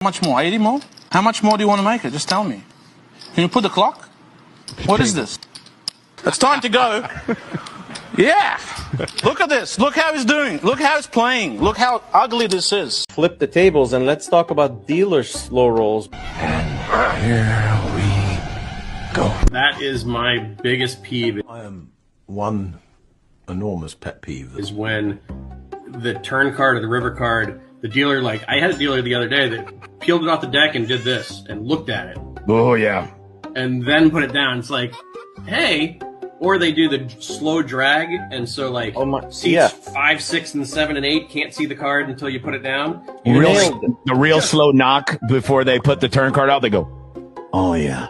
How much more? 80 more? How much more do you want to make it? Just tell me. Can you put the clock? What is this? It's time to go. Yeah. Look at this. Look how he's doing. Look how he's playing. Look how ugly this is. Flip the tables and let's talk about dealer slow rolls. And here we go. That is my biggest peeve. I am one enormous pet peeve. Is when the turn card or the river card, the dealer, like, I had a dealer the other day that peeled it off the deck and did this and looked at it. Oh, yeah. And then put it down. It's like, hey. Or they do the slow drag, and so like seats 5, 6, and 7, and 8 can't see the card until you put it down. The real slow knock before they put the turn card out. They go, oh yeah.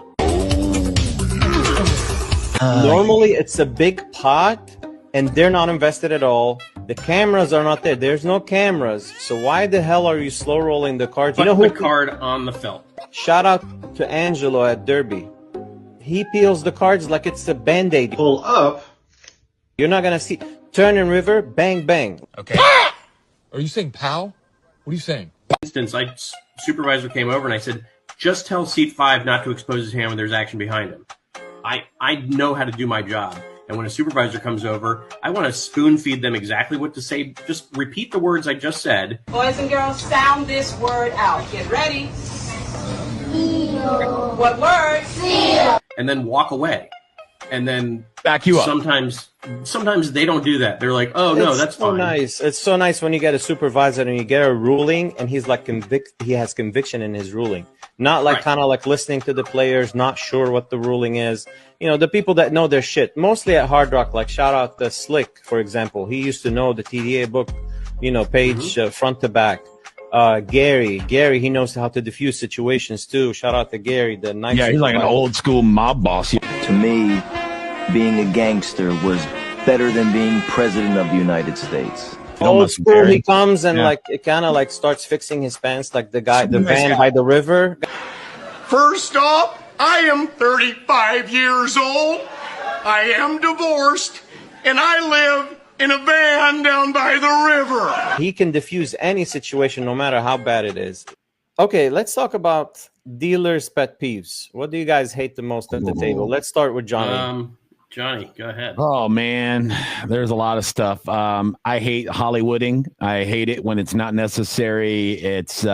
Normally it's a big pot, and they're not invested at all. The cameras are not there. There's no cameras. So why the hell are you slow rolling the cards? Put the card on the felt. Shout out to Angelo at Derby. He peels the cards like it's a Band-Aid. Pull up. You're not going to see. Turn and river, bang, bang. Okay. Are you saying pow? What are you saying? For instance, supervisor came over and I said, just tell seat 5 not to expose his hand when there's action behind him. I know how to do my job. And when a supervisor comes over, I want to spoon feed them exactly what to say. Just repeat the words I just said. Boys and girls, sound this word out. Get ready. Seal. What word? Seal. And then walk away. And then back you up. Sometimes they don't do that. They're like, oh no, that's so fine. Nice. It's so nice when you get a supervisor and you get a ruling and he's like he has conviction in his ruling. Not like kind of like listening to the players, not sure what the ruling is. You know, the people that know their shit. Mostly at Hard Rock, like shout out to Slick, for example. He used to know the TDA book, you know, page front to back. Gary, he knows how to diffuse situations too. Shout out to Gary, the nice. Yeah, he's like an old school mob boss. To me, being a gangster was better than being president of the United States. Old school, he comes and like it kind of like starts fixing his pants, like the van by the river. First off, I am 35 years old. I am divorced, and I live in a van down by the river. He can diffuse any situation, no matter how bad it is. Okay, let's talk about dealers' pet peeves. What do you guys hate the most at the table? Let's start with Johnny. Johnny, go ahead. Oh man, there's a lot of stuff. I hate Hollywooding. I hate it when it's not necessary. It's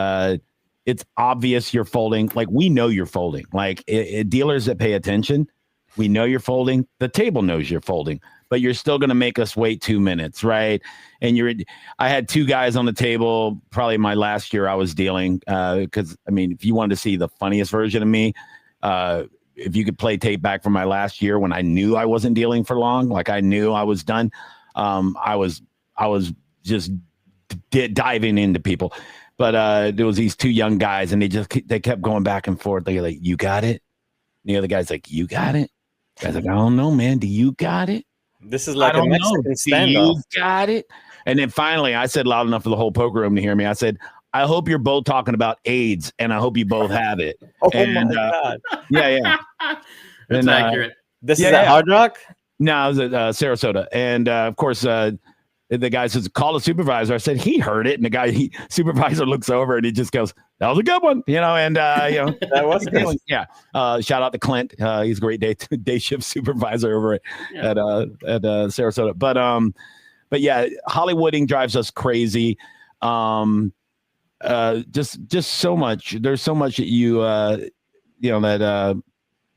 obvious you're folding. Like we know you're folding. Like dealers that pay attention, we know you're folding. The table knows you're folding. But you're still going to make us wait 2 minutes, right? And I had 2 guys on the table, probably my last year I was dealing, because, I mean, if you wanted to see the funniest version of me, if you could play tape back from my last year when I knew I wasn't dealing for long, like I knew I was done, I was just diving into people. But there was these 2 young guys, and they kept going back and forth. They're like, you got it? And the other guy's like, you got it? The guy's like, I don't know, man. Do you got it? This is like a Mexican standoff. You got it. And then finally, I said loud enough for the whole poker room to hear me. I said, I hope you're both talking about AIDS, and I hope you both have it. Oh, my God. Yeah. That's accurate. This is at Hard Rock? No, it was at Sarasota. And, of course, the guy says, call the supervisor. I said, he heard it. And the supervisor looks over, and he just goes, that was a good one, you know, and, you know. That was good. Yeah. Shout out to Clint. He's a great day shift supervisor over at Sarasota. But yeah, Hollywooding drives us crazy. Just so much. There's so much that you know, that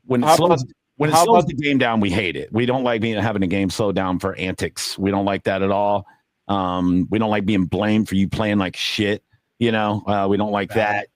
when it slows the game down, we hate it. We don't like having a game slow down for antics. We don't like that at all. We don't like being blamed for you playing like shit. You know, we don't like that,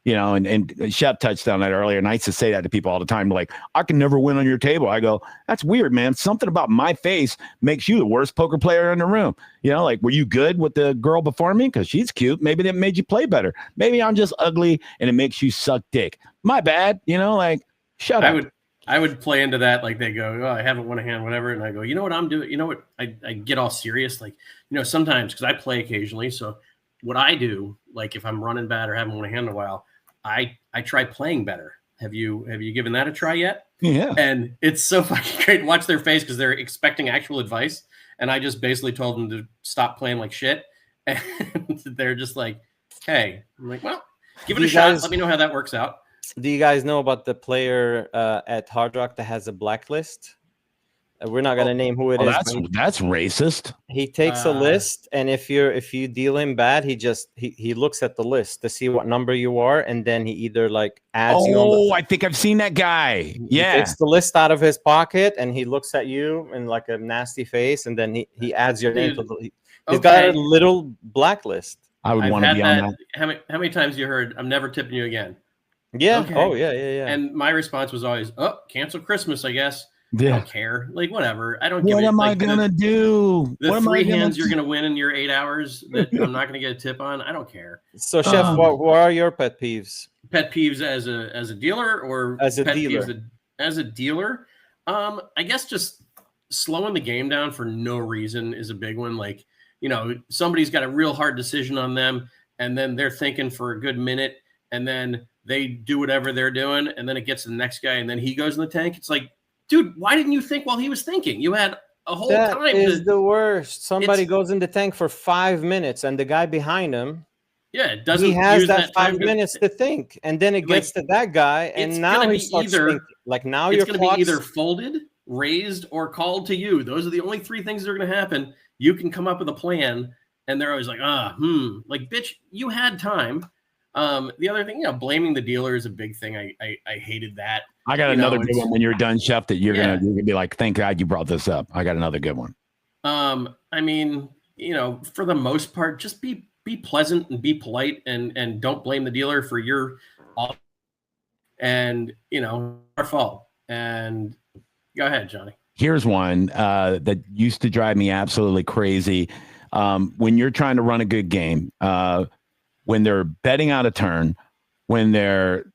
you know, and Shep touched on that earlier. And I used to say that to people all the time, like, I can never win on your table. I go, that's weird, man. Something about my face makes you the worst poker player in the room. You know, like, were you good with the girl before me? Because she's cute. Maybe that made you play better. Maybe I'm just ugly and it makes you suck dick. My bad. You know, like, shut up. I would play into that. Like they go, oh, I haven't won a hand, whatever. And I go, you know what I'm doing? You know what? I get all serious. Like, you know, sometimes because I play occasionally. So what I do, like if I'm running bad or haven't won a hand in a while, I try playing better. Have you given that a try yet? Yeah. And it's so fucking great to watch their face because they're expecting actual advice. And I just basically told them to stop playing like shit. And they're just like, hey. I'm like, well, Give it a shot. Let me know how that works out. Do you guys know about the player at Hard Rock that has a blacklist? We're not gonna name who it is. That's racist. He takes a list, and if you deal him bad, he looks at the list to see what number you are, and then he either like adds you. Oh, I think I've seen that guy. Yeah, he takes the list out of his pocket, and he looks at you in like a nasty face, and then he adds your name to the. He's got a little blacklist. I would want to be on that. How many times you heard, "I'm never tipping you again"? Yeah. Okay. Oh yeah. And my response was always, "Oh, cancel Christmas, I guess." Yeah. I don't care. Like, whatever. I don't give What am I gonna do? The 3 hands you're gonna win in your 8 hours that I'm not gonna get a tip on. I don't care. So, Chef, what are your pet peeves? Pet peeves as a dealer, or as a pet dealer? Peeves as a dealer, I guess just slowing the game down for no reason is a big one. Like, somebody's got a real hard decision on them, and then they're thinking for a good minute, and then they do whatever they're doing, and then it gets to the next guy, and then he goes in the tank. It's like, dude, why didn't you think while he was thinking? You had a whole time. That is the worst. Somebody goes in the tank for 5 minutes, and the guy behind him, doesn't. He has that 5 minutes to think, and then it gets to that guy, and now he starts thinking. Like now, it's going to be either folded, raised, or called to you. Those are the only 3 things that are going to happen. You can come up with a plan, and they're always like, like, bitch, you had time. The other thing, blaming the dealer is a big thing. I hated that. I got another good one when you're done, Chef, that you're gonna be like, thank God you brought this up. I got another good one. I mean, for the most part, just be pleasant and be polite, and don't blame the dealer for your our fault. And go ahead, Johnny. Here's one that used to drive me absolutely crazy. When you're trying to run a good game, when they're betting out a turn, when they're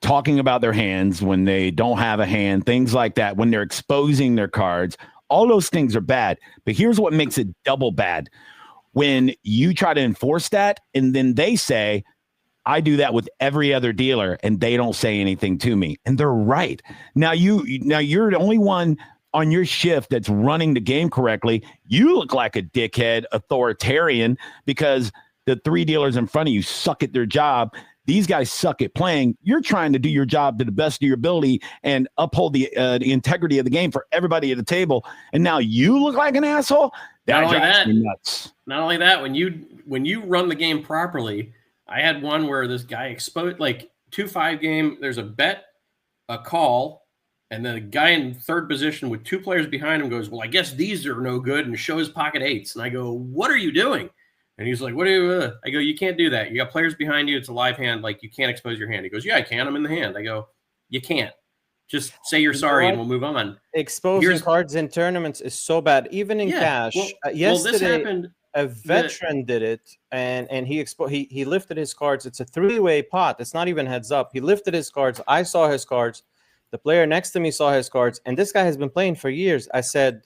talking about their hands, when they don't have a hand, things like that, when they're exposing their cards, all those things are bad. But here's what makes it double bad. When you try to enforce that, and then they say, I do that with every other dealer, and they don't say anything to me. And they're right. Now you're the only one on your shift that's running the game correctly. You look like a dickhead authoritarian because the 3 dealers in front of you suck at their job. These guys suck at playing. You're trying to do your job to the best of your ability and uphold the integrity of the game for everybody at the table. And now you look like an asshole. That drives me nuts. Not only that, when you run the game properly, I had one where this guy exposed, like 2-5 game. There's a bet, a call, and then a guy in 3rd position with 2 players behind him goes, well, I guess these are no good, and shows pocket 8s. And I go, what are you doing? And he's like, what do you, I go, you can't do that. You got players behind you. It's a live hand. Like, you can't expose your hand. He goes, yeah, I can. I'm in the hand. I go, you can't. Just say you're sorry and we'll move on. Exposing cards in tournaments is so bad, even in cash. Yesterday, this happened. A veteran did it, and he lifted his cards. It's a 3-way pot. It's not even heads up. He lifted his cards. I saw his cards. The player next to me saw his cards, and this guy has been playing for years. I said,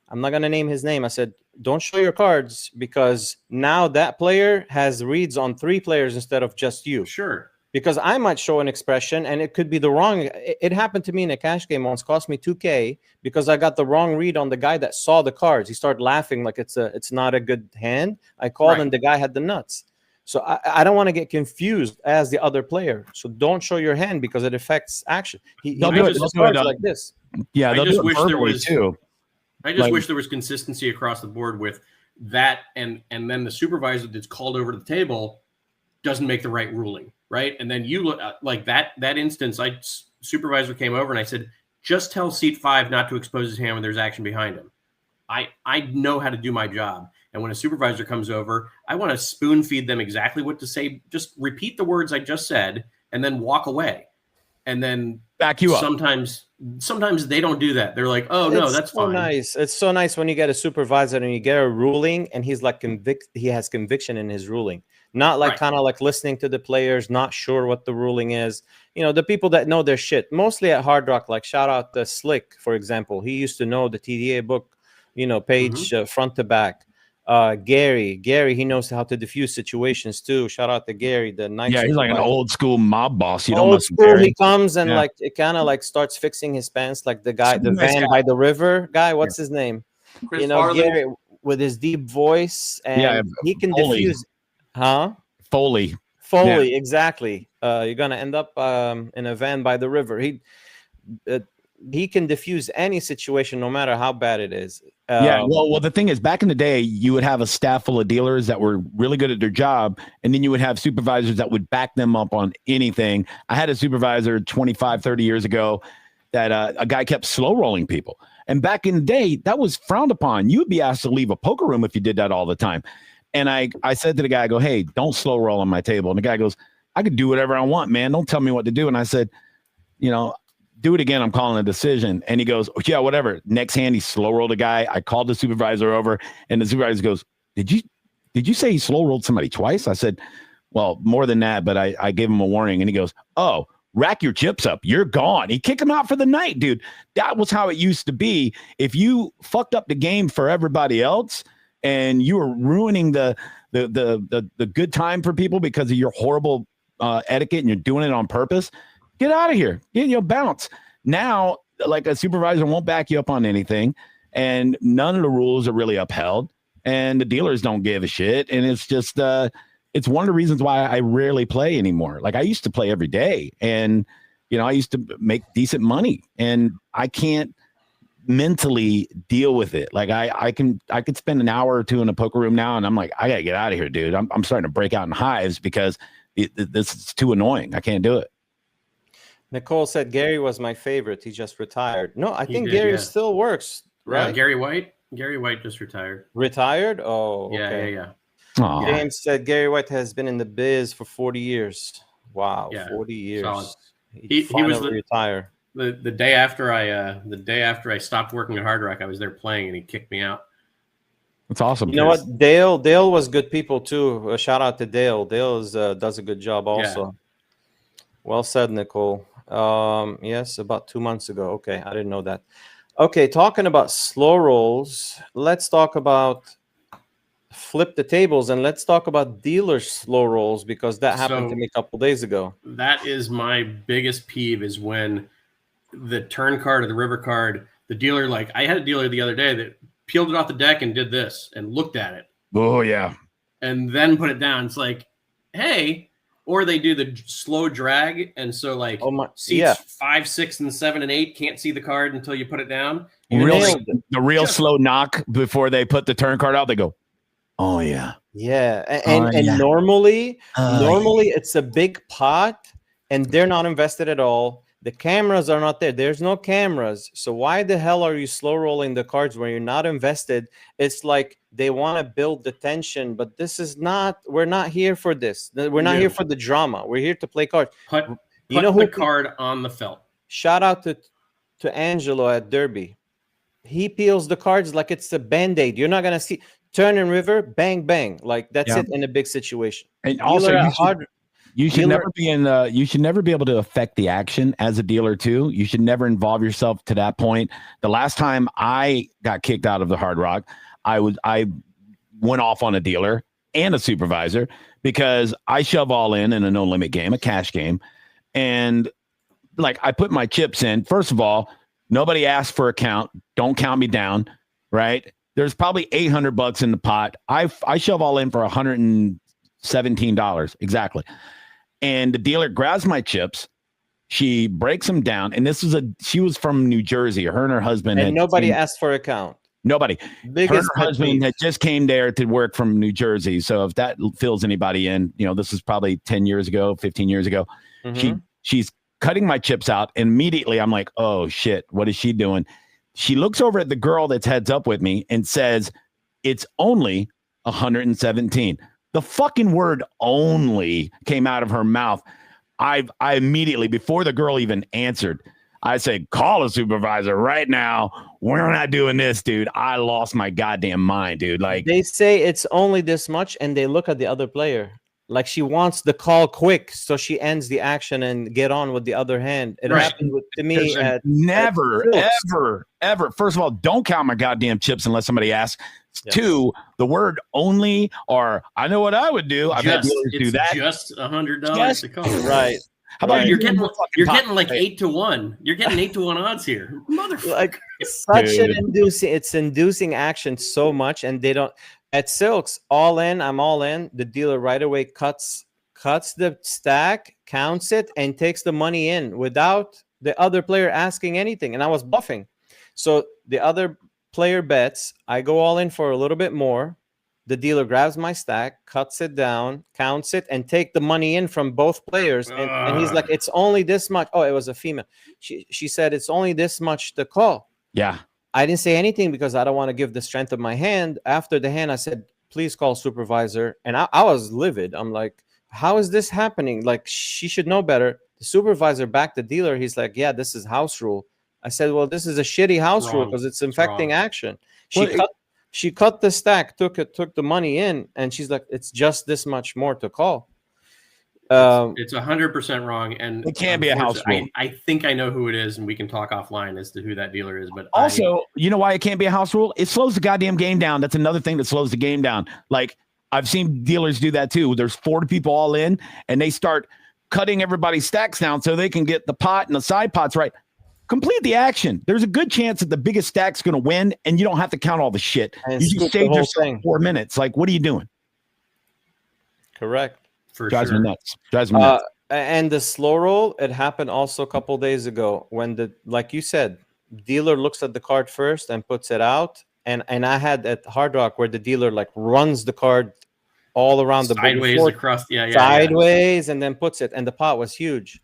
I'm not going to name his name. I said, don't show your cards, because now that player has reads on 3 players instead of just you. Sure. Because I might show an expression and it could be the wrong. It happened to me in a cash game once, cost me $2K because I got the wrong read on the guy that saw the cards. He started laughing like it's not a good hand. I called and the guy had the nuts. So I don't want to get confused as the other player. So don't show your hand because it affects action. They'll do it like this. Yeah, I just wish there was too. I just wish there was consistency across the board with that, and then the supervisor that's called over to the table doesn't make the right ruling, right? And then you look like that instance. Supervisor came over and I said, just tell seat 5 not to expose his hand when there's action behind him. I know how to do my job. And when a supervisor comes over, I want to spoon feed them exactly what to say. Just repeat the words I just said and then walk away. And then back you up. Sometimes they don't do that. They're like, oh no, that's fine. Nice. It's so nice when you get a supervisor and you get a ruling and he's like he has conviction in his ruling. Not like kind of like listening to the players, not sure what the ruling is. The people that know their shit, mostly at Hard Rock, like shout out to Slick, for example. He used to know the TDA book, page front to back. Gary, he knows how to diffuse situations too. Shout out to Gary. He's like an old school mob boss. Old school. He comes and like it kind of like starts fixing his pants, like the guy, the van by the river guy. What's his name? Chris Farley. Gary with his deep voice, and he can diffuse. Huh? Foley. Foley, exactly. You're gonna end up in a van by the river. He can diffuse any situation, no matter how bad it is. Yeah, well, the thing is, back in the day, you would have a staff full of dealers that were really good at their job, and then you would have supervisors that would back them up on anything. I had a supervisor 25, 30 years ago that a guy kept slow rolling people. And back in the day, that was frowned upon. You would be asked to leave a poker room if you did that all the time. And I said to the guy, I go, hey, don't slow roll on my table. And the guy goes, I could do whatever I want, man. Don't tell me what to do. And I said, do it again. I'm calling a decision. And he goes, oh, yeah, whatever. Next hand, he slow rolled a guy. I called the supervisor over, and the supervisor goes, did you say he slow rolled somebody twice? I said, well, more than that, but I gave him a warning. And he goes, oh, rack your chips up. You're gone. He kicked him out for the night, dude. That was how it used to be. If you fucked up the game for everybody else and you were ruining the good time for people because of your horrible etiquette and you're doing it on purpose, get out of here. Bounce. Now, like, a supervisor won't back you up on anything, and none of the rules are really upheld, and the dealers don't give a shit. And it's just, it's one of the reasons why I rarely play anymore. Like, I used to play every day, and, I used to make decent money, and I can't mentally deal with it. Like, I could spend an hour or two in a poker room now, and I'm like, I gotta get out of here, dude. I'm starting to break out in hives because this is too annoying. I can't do it. Nicole said Gary was my favorite. He just retired. No, I think Gary still works, right? Gary White just retired. Retired? Oh, okay. Yeah. Aww. James said Gary White has been in the biz for 40 years. Wow, yeah, 40 years. Solid. He was retire. The day after I stopped working at Hard Rock, I was there playing, and he kicked me out. That's awesome. You know what? Dale was good people too. A shout out to Dale. Dale does a good job also. Yeah. Well said, Nicole. Yes, about 2 months ago. Okay, I didn't know that. Okay, talking about slow rolls, let's talk about flip the tables, and let's talk about dealer slow rolls, because that happened to me a couple days ago. That is my biggest peeve, is when the turn card or the river card, the dealer, like, I had a dealer the other day that peeled it off the deck and did this and looked at it. Oh, yeah. And then put it down. It's like, hey. Or they do the slow drag, and so, like, seats 5, 6, and 7, and 8 can't see the card until you put it down. The real slow knock before they put the turn card out. They go, oh yeah, yeah, and normally it's a big pot, and they're not invested at all. The cameras are not there. There's no cameras. So why the hell are you slow rolling the cards when you're not invested? It's like they want to build the tension, but this is not, we're not here for this. We're not here for the drama. We're here to play cards. Put the card on the felt. Shout out to Angelo at Derby. He peels the cards like it's a Band-Aid. You're not going to see turn and river, bang, bang. Like, that's it in a big situation. And also, you should never be you should never be able to affect the action as a dealer too. You should never involve yourself to that point. The last time I got kicked out of the Hard Rock, I went off on a dealer and a supervisor because I shove all in a no limit game, a cash game. And like, I put my chips in. First of all, nobody asked for a count. Don't count me down. Right. There's probably $800 in the pot. I shove all in for $117 exactly. And the dealer grabs my chips. She breaks them down. And she was from New Jersey. Her and her husband. And nobody asked for a count. Nobody. Her husband had just came there to work from New Jersey. So if that fills anybody in, this is probably 10 years ago, 15 years ago. Mm-hmm. She's cutting my chips out. And immediately I'm like, oh shit, what is she doing? She looks over at the girl that's heads up with me and says, it's only 117. The fucking word only came out of her mouth. I immediately, before the girl even answered, I said, call a supervisor right now. We're not doing this, dude. I lost my goddamn mind, dude. Like, they say it's only this much, and they look at the other player. Like, she wants the call quick, so she ends the action and get on with the other hand. It happened to me ever. First of all, don't count my goddamn chips unless somebody asks. Yes. 2, the word only, or I know what I would do. I've had dealers do that. Just $100 to call. Right. How about you're getting like 8 to 1. You're getting 8 to 1 odds here, motherfucker. Like, it's inducing action so much, and they don't. At Silks, all in. I'm all in. The dealer right away cuts cuts the stack, counts it, and takes the money in without the other player asking anything. And I was bluffing. So the other player bets, I go all in for a little bit more. The dealer grabs my stack, cuts it down, counts it, and take the money in from both players. And he's like, it's only this much. Oh, it was a female. She said, it's only this much to call. Yeah. I didn't say anything because I don't want to give the strength of my hand. After the hand, I said, please call supervisor. And I was livid. I'm like, how is this happening? Like, she should know better. The supervisor backed the dealer. He's like, yeah, this is house rule. I said, well, this is a shitty house rule because it's infecting action. She cut the stack, took the money in, and she's like, it's just this much more to call. It's 100% wrong, and it can't be a house rule. I think I know who it is, and we can talk offline as to who that dealer is. But also, you know why it can't be a house rule? It slows the goddamn game down. That's another thing that slows the game down. Like, I've seen dealers do that too. There's 40 people all in, and they start cutting everybody's stacks down so they can get the pot and the side pots right. Complete the action. There's a good chance that the biggest stack's going to win, and you don't have to count all the shit. And you just save yourself 4 minutes. Like, what are you doing? Correct. Drives me nuts. Drives me nuts. And the slow roll, it happened also a couple days ago when like you said, dealer looks at the card first and puts it out. And I had at Hard Rock where the dealer like runs the card all around the sideways board, across, sideways, and then puts it. And the pot was huge.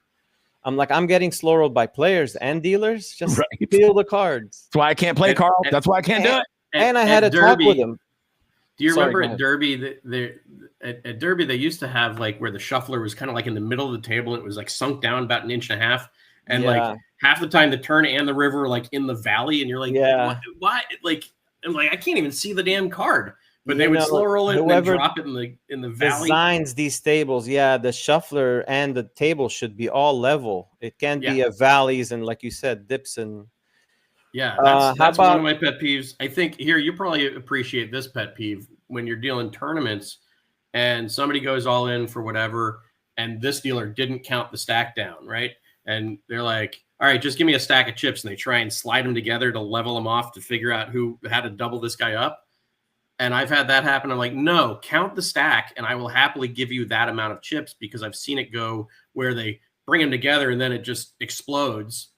I'm like, I'm getting slow rolled by players and dealers. Just feel the cards. That's why I can't play, Carl. That's why I can't do it. And I had a talk with him. Do you remember at Derby, at Derby, they used to have like where the shuffler was kind of like in the middle of the table. It was like sunk down about 1.5 inches. And like half the time the turn and the river were like in the valley. And you're like, why? Like, I'm like, I can't even see the damn card. But they would slow roll it and then drop it in the valley. Designs these tables, the shuffler and the table should be all level. It can't be a valleys and, like you said, dips and. Yeah, that's one of my pet peeves. I think here you probably appreciate this pet peeve when you're dealing tournaments and somebody goes all in for whatever, and this dealer didn't count the stack down, right? And they're like, all right, just give me a stack of chips, and they try and slide them together to level them off to figure out who had to double this guy up. And I've had that happen. I'm like, no, count the stack, and I will happily give you that amount of chips because I've seen it go where they bring them together and then it just explodes.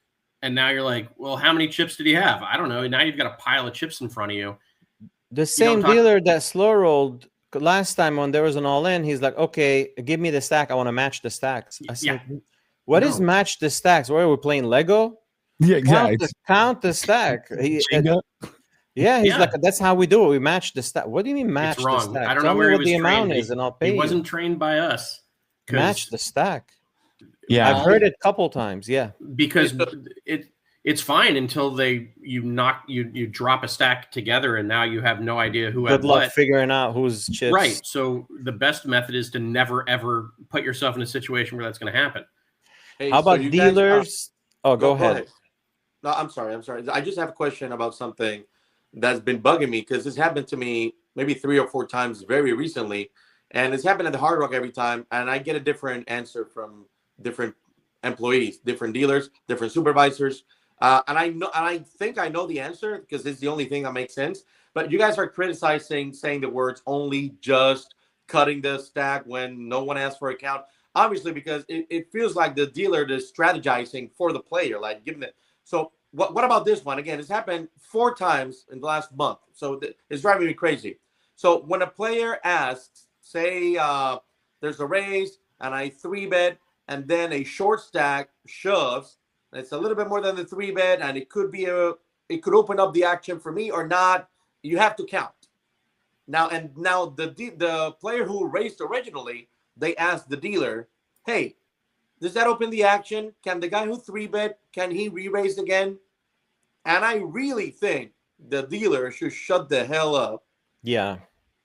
And now you're like, well, how many chips did he have? I don't know. Now you've got a pile of chips in front of you. The same dealer that slow rolled last time when there was an all-in, he's like, okay, give me the stack. I want to match the stacks. I said, what is match the stacks? Where are we playing Lego? Yeah, exactly. Count the stack. He's like, that's how we do it. We match the stack. What do you mean match the stack? I don't know where what the amount is, and I'll pay you. He wasn't trained by us. Match the stack. Yeah, I've heard it a couple times. Yeah, because it's fine until you drop a stack together, and now you have no idea who had what. Good luck figuring out who's chips. Right. So the best method is to never ever put yourself in a situation where that's going to happen. Hey, how about dealers? Go ahead. No, I'm sorry. I just have a question about something that's been bugging me because this happened to me maybe 3 or 4 times very recently, and it's happened at the Hard Rock every time, and I get a different answer from different employees, different dealers, different supervisors, and I think I know the answer because it's the only thing that makes sense. But you guys are criticizing, saying the words only, just, cutting the stack when no one asks for a count. Obviously, because it feels like the dealer is strategizing for the player, like giving it. So what about this one? Again, it's happened 4 times in the last month. So it's driving me crazy. So when a player asks, say there's a raise and I 3-bet and then a short stack shoves, and it's a little bit more than the 3-bet and it could open up the action for me or not, you have to count. Now the player who raised originally, they asked the dealer, hey, does that open the action? Can the guy who 3-bet, can he re-raise again? And I really think the dealer should shut the hell up. Yeah.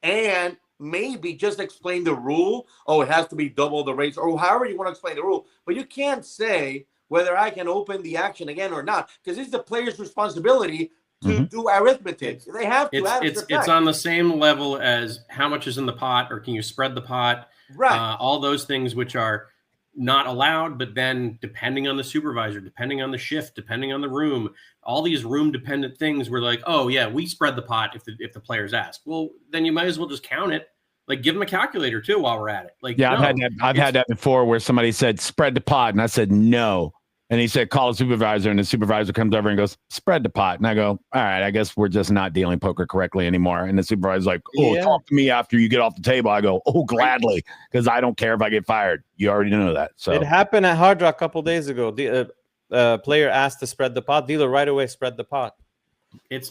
And maybe just explain the rule. Oh, it has to be double the raise, or however you want to explain the rule. But you can't say whether I can open the action again or not, because it's the player's responsibility to do arithmetic. They have to. It's on the same level as how much is in the pot, or can you spread the pot? Right. All those things which are not allowed, but then depending on the supervisor, depending on the shift, depending on the room, all these room dependent things, we're like, oh yeah, we spread the pot if the players ask. Well, then you might as well just count it. like give them a calculator too while we're at it. Like, yeah, no, I've had that before where somebody said spread the pot, and I said no. And he said, call a supervisor, and the supervisor comes over and goes, spread the pot. And I go, all right, I guess we're just not dealing poker correctly anymore. And the supervisor's like, oh, talk to me after you get off the table. I go, oh, gladly, because I don't care if I get fired. You already know that. So it happened at Hard Rock a couple days ago. The player asked to spread the pot. Dealer right away spread the pot.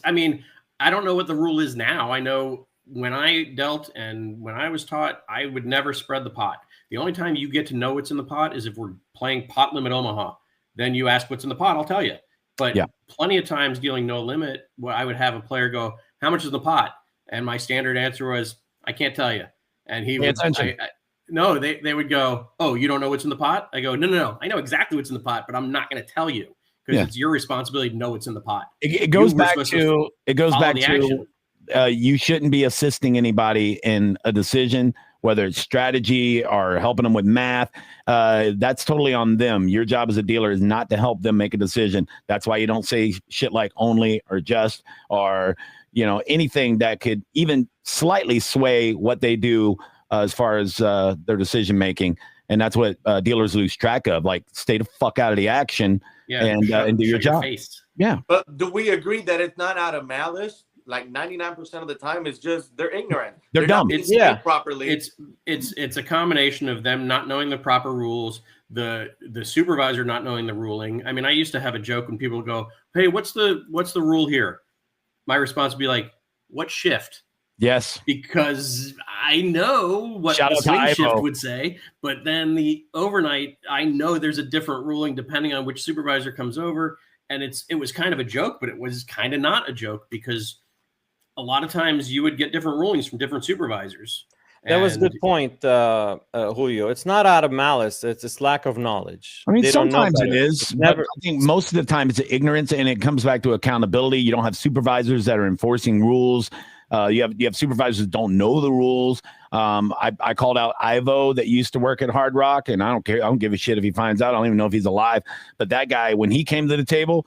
I mean, I don't know what the rule is now. I know when I dealt and when I was taught, I would never spread the pot. The only time you get to know what's in the pot is if we're playing pot limit Omaha. Then you ask what's in the pot, I'll tell you. But plenty of times dealing no limit, I would have a player go, how much is the pot? And my standard answer was, I can't tell you. And he would, no, they would go, oh, you don't know what's in the pot? I go, no. I know exactly what's in the pot, but I'm not going to tell you because it's your responsibility to know what's in the pot. It goes back to you shouldn't be assisting anybody in a decision, whether it's strategy or helping them with math. That's totally on them. Your job as a dealer is not to help them make a decision. That's why you don't say shit like only or just or, anything that could even slightly sway what they do as far as their decision making. And that's what dealers lose track of. Like, stay the fuck out of the action and do your job. Yeah. But do we agree that it's not out of malice? Like 99% of the time, it's just they're ignorant. They're dumb. It's properly. It's a combination of them not knowing the proper rules, the supervisor not knowing the ruling. I mean, I used to have a joke when people go, "Hey, what's the rule here?" My response would be like, "What shift?" Yes, because I know what the swing shift would say, but then the overnight, I know there's a different ruling depending on which supervisor comes over, and it was kind of a joke, but it was kind of not a joke because a lot of times you would get different rulings from different supervisors. That was a good point, Julio. It's not out of malice. It's lack of knowledge. I mean, sometimes it is. But I think most of the time it's ignorance, and it comes back to accountability. You don't have supervisors that are enforcing rules. You have supervisors that don't know the rules. I called out Ivo that used to work at Hard Rock, and I don't care. I don't give a shit if he finds out. I don't even know if he's alive. But that guy, when he came to the table,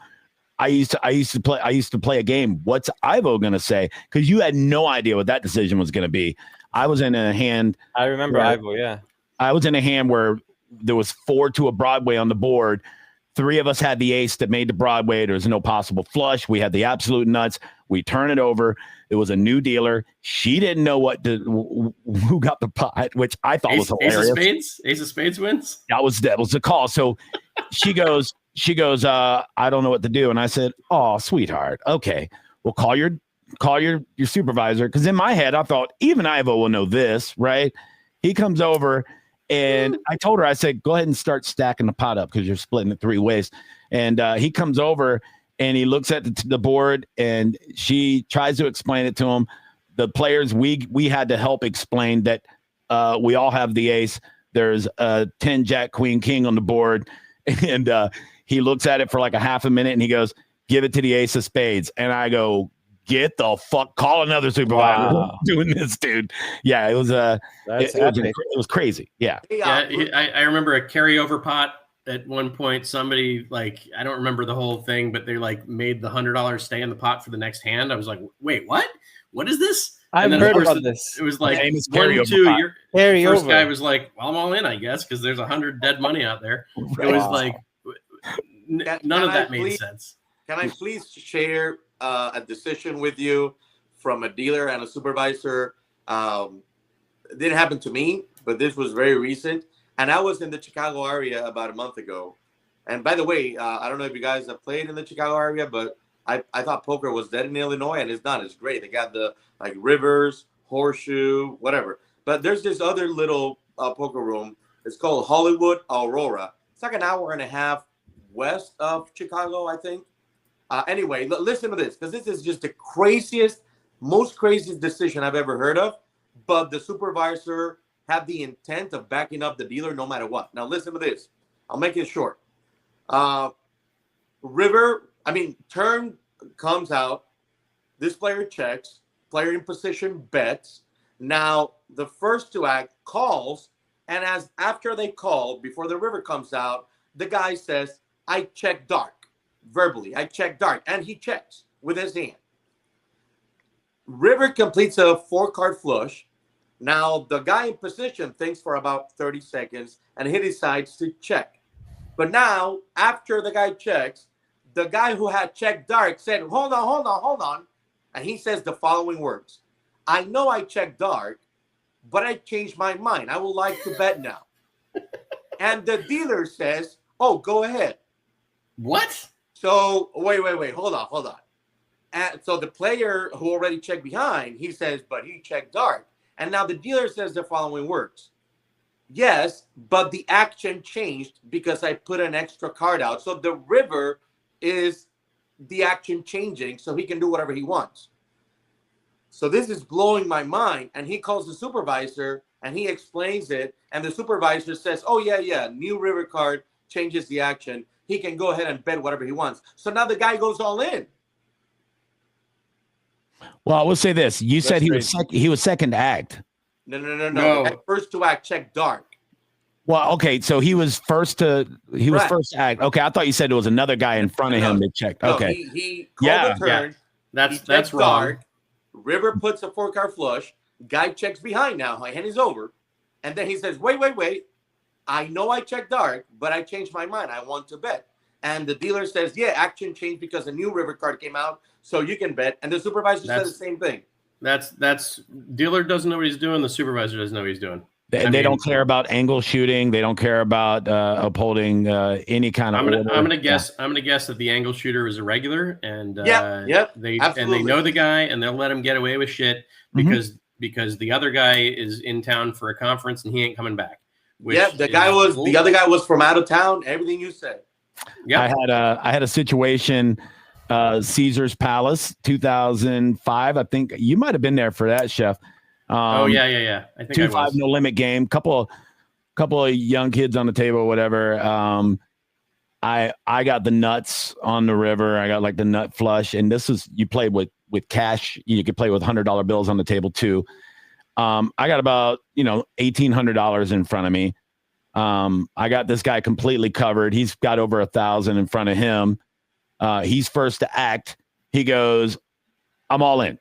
I used to play a game. What's Ivo going to say? Because you had no idea what that decision was going to be. I was in a hand. I remember Ivo. Yeah. I was in a hand where there was 4 to a Broadway on the board. 3 of us had the ace that made the Broadway. There was no possible flush. We had the absolute nuts. We turn it over. It was a new dealer. She didn't know who got the pot, which I thought was hilarious. Ace of Spades wins. That was the call. So she goes, I don't know what to do. And I said, oh, sweetheart. Okay. Well, call your supervisor. Cause in my head, I thought even Ivo will know this, right? He comes over and I told her, I said, go ahead and start stacking the pot up. Cause you're splitting it 3 ways. And he comes over and he looks at the board and she tries to explain it to him. The players, we had to help explain that we all have the ace. There's 10, Jack, Queen, King on the board. And he looks at it for like a half a minute and he goes, give it to the ace of spades. And I go, get the fuck, call another supervisor. Wow. Doing this, dude. Yeah, it was it was crazy. Yeah. I remember a carryover pot at one point. Somebody, like, I don't remember the whole thing, but they like made the $100 stay in the pot for the next hand. I was like, wait, what is this? I've heard about this. It was like 1, 2. Your first guy was like, well, I'm all in, I guess, because there's 100 dead money out there. It was like none of that made sense. Can I please share a decision with you from a dealer and a supervisor? It didn't happen to me, but this was very recent. And I was in the Chicago area about a month ago. And by the way, I don't know if you guys have played in the Chicago area, but I thought poker was dead in Illinois, and it's not. It's great. They got the like Rivers, Horseshoe, whatever. But there's this other little poker room. It's called Hollywood Aurora. It's like an hour and a half west of Chicago, I think. Anyway, listen to this, because this is just the craziest, most craziest decision I've ever heard of. But the supervisor had the intent of backing up the dealer no matter what. Now, listen to this. I'll make it short. Turn comes out. This player checks. Player in position bets. Now, the first to act calls. And after they call, before the river comes out, the guy says, I check dark. Verbally, I check dark. And he checks with his hand. River completes a 4-card flush. Now, the guy in position thinks for about 30 seconds and he decides to check. But now, after the guy checks, the guy who had checked dark said, hold on. And he says the following words. I know I checked dark, but I changed my mind. I would like to bet now. And the dealer says, oh, go ahead. What? So, wait. Hold on. And so the player who already checked behind, he says, but he checked dark. And now the dealer says the following words. Yes, but the action changed because I put an extra card out. So the river is the action changing so he can do whatever he wants. So this is blowing my mind. And he calls the supervisor and he explains it. And the supervisor says, oh, yeah, new river card changes the action. He can go ahead and bet whatever he wants. So now the guy goes all in. Well, I will say this. You said he was second to act. No. The guy first to act checked dark. Well, okay, so he was first to act. Okay, I thought you said it was another guy in front of him that checked. Okay. He called the turn. Yeah. That's wrong. Dark. River puts a 4-card flush. Guy checks behind now. My hand is over. And then he says, wait. I know I checked dark, but I changed my mind. I want to bet. And the dealer says, yeah, action changed because a new river card came out, so you can bet. And the supervisor said the same thing. That's dealer doesn't know what he's doing. The supervisor doesn't know what he's doing. They don't care about angle shooting. They don't care about upholding any kind of. I'm gonna guess. I'm gonna guess that the angle shooter is irregular, and they know the guy, and they'll let him get away with shit because the other guy is in town for a conference and he ain't coming back. The other guy was from out of town. Everything you said. Yeah, I had a situation. Caesar's Palace, 2005. I think you might have been there for that, Chef. I think 2-5 no limit game. Couple of young kids on the table, or whatever. I got the nuts on the river. I got like the nut flush, and this is you played with cash. You could play with $100 bills on the table too. I got about $1,800 in front of me. I got this guy completely covered. He's got over 1,000 in front of him. He's first to act. He goes, I'm all in.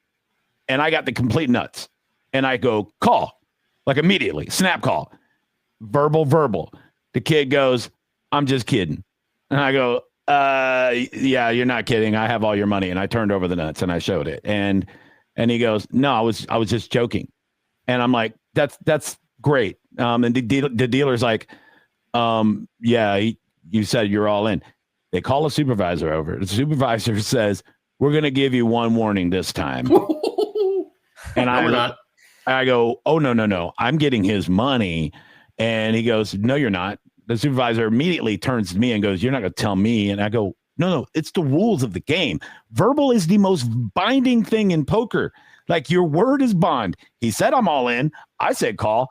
And I got the complete nuts. And I go, call. Like immediately. Snap call. Verbal. The kid goes, I'm just kidding. And I go, yeah, you're not kidding. I have all your money. And I turned over the nuts and I showed it. And he goes, no, I was just joking. And I'm like, that's great. And the dealer's like, yeah, you said you're all in. They call a supervisor over. The supervisor says, we're going to give you one warning this time. And I go, oh, no. I'm getting his money. And he goes, no, you're not. The supervisor immediately turns to me and goes, you're not going to tell me. And I go, no, it's the rules of the game. Verbal is the most binding thing in poker. Like your word is bond. He said, I'm all in. I said, call.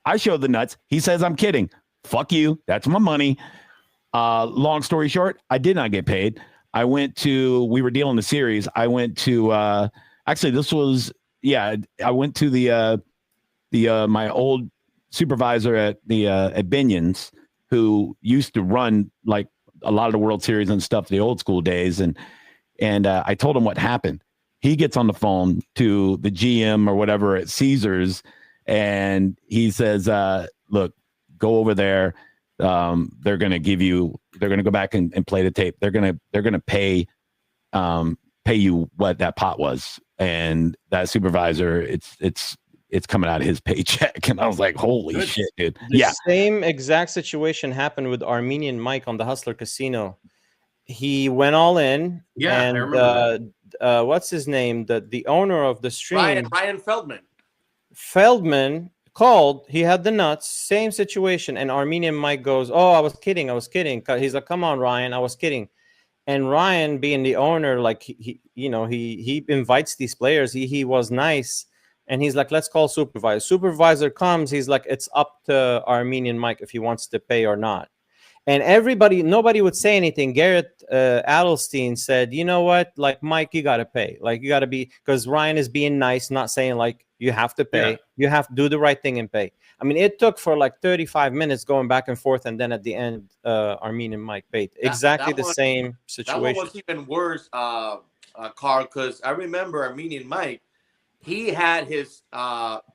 I showed the nuts. He says, I'm kidding. Fuck you. That's my money. Long story short, I did not get paid. We were dealing the series. I went to, I went to the my old supervisor at Binion's, who used to run like a lot of the World Series and stuff, the old school days. And I told him what happened. He gets on the phone to the GM or whatever at Caesars. And he says, look, go over there. They're going to go back and play the tape. They're going to pay you what that pot was. And that supervisor, it's coming out of his paycheck. And I was like, holy shit, dude. The same exact situation happened with Armenian Mike on the Hustler Casino. He went all in. Yeah, and I remember what's his name? The owner of the stream, Ryan Feldman. Feldman called. He had the nuts. Same situation. And Armenian Mike goes, "Oh, I was kidding. He's like, "Come on, Ryan, I was kidding." And Ryan, being the owner, like he invites these players. He was nice, and he's like, "Let's call supervisor." Supervisor comes. He's like, "It's up to Armenian Mike if he wants to pay or not." And nobody would say anything. Garrett Adelstein said, "You know what? Like, Mike, you got to pay. Like, you got to be," because Ryan is being nice, not saying like you have to pay. Yeah. You have to do the right thing and pay. I mean, it took for like 35 minutes going back and forth, and then at the end, Armenian Mike paid. Exactly the same situation. That one was even worse, Carl, because I remember Armenian Mike. he had his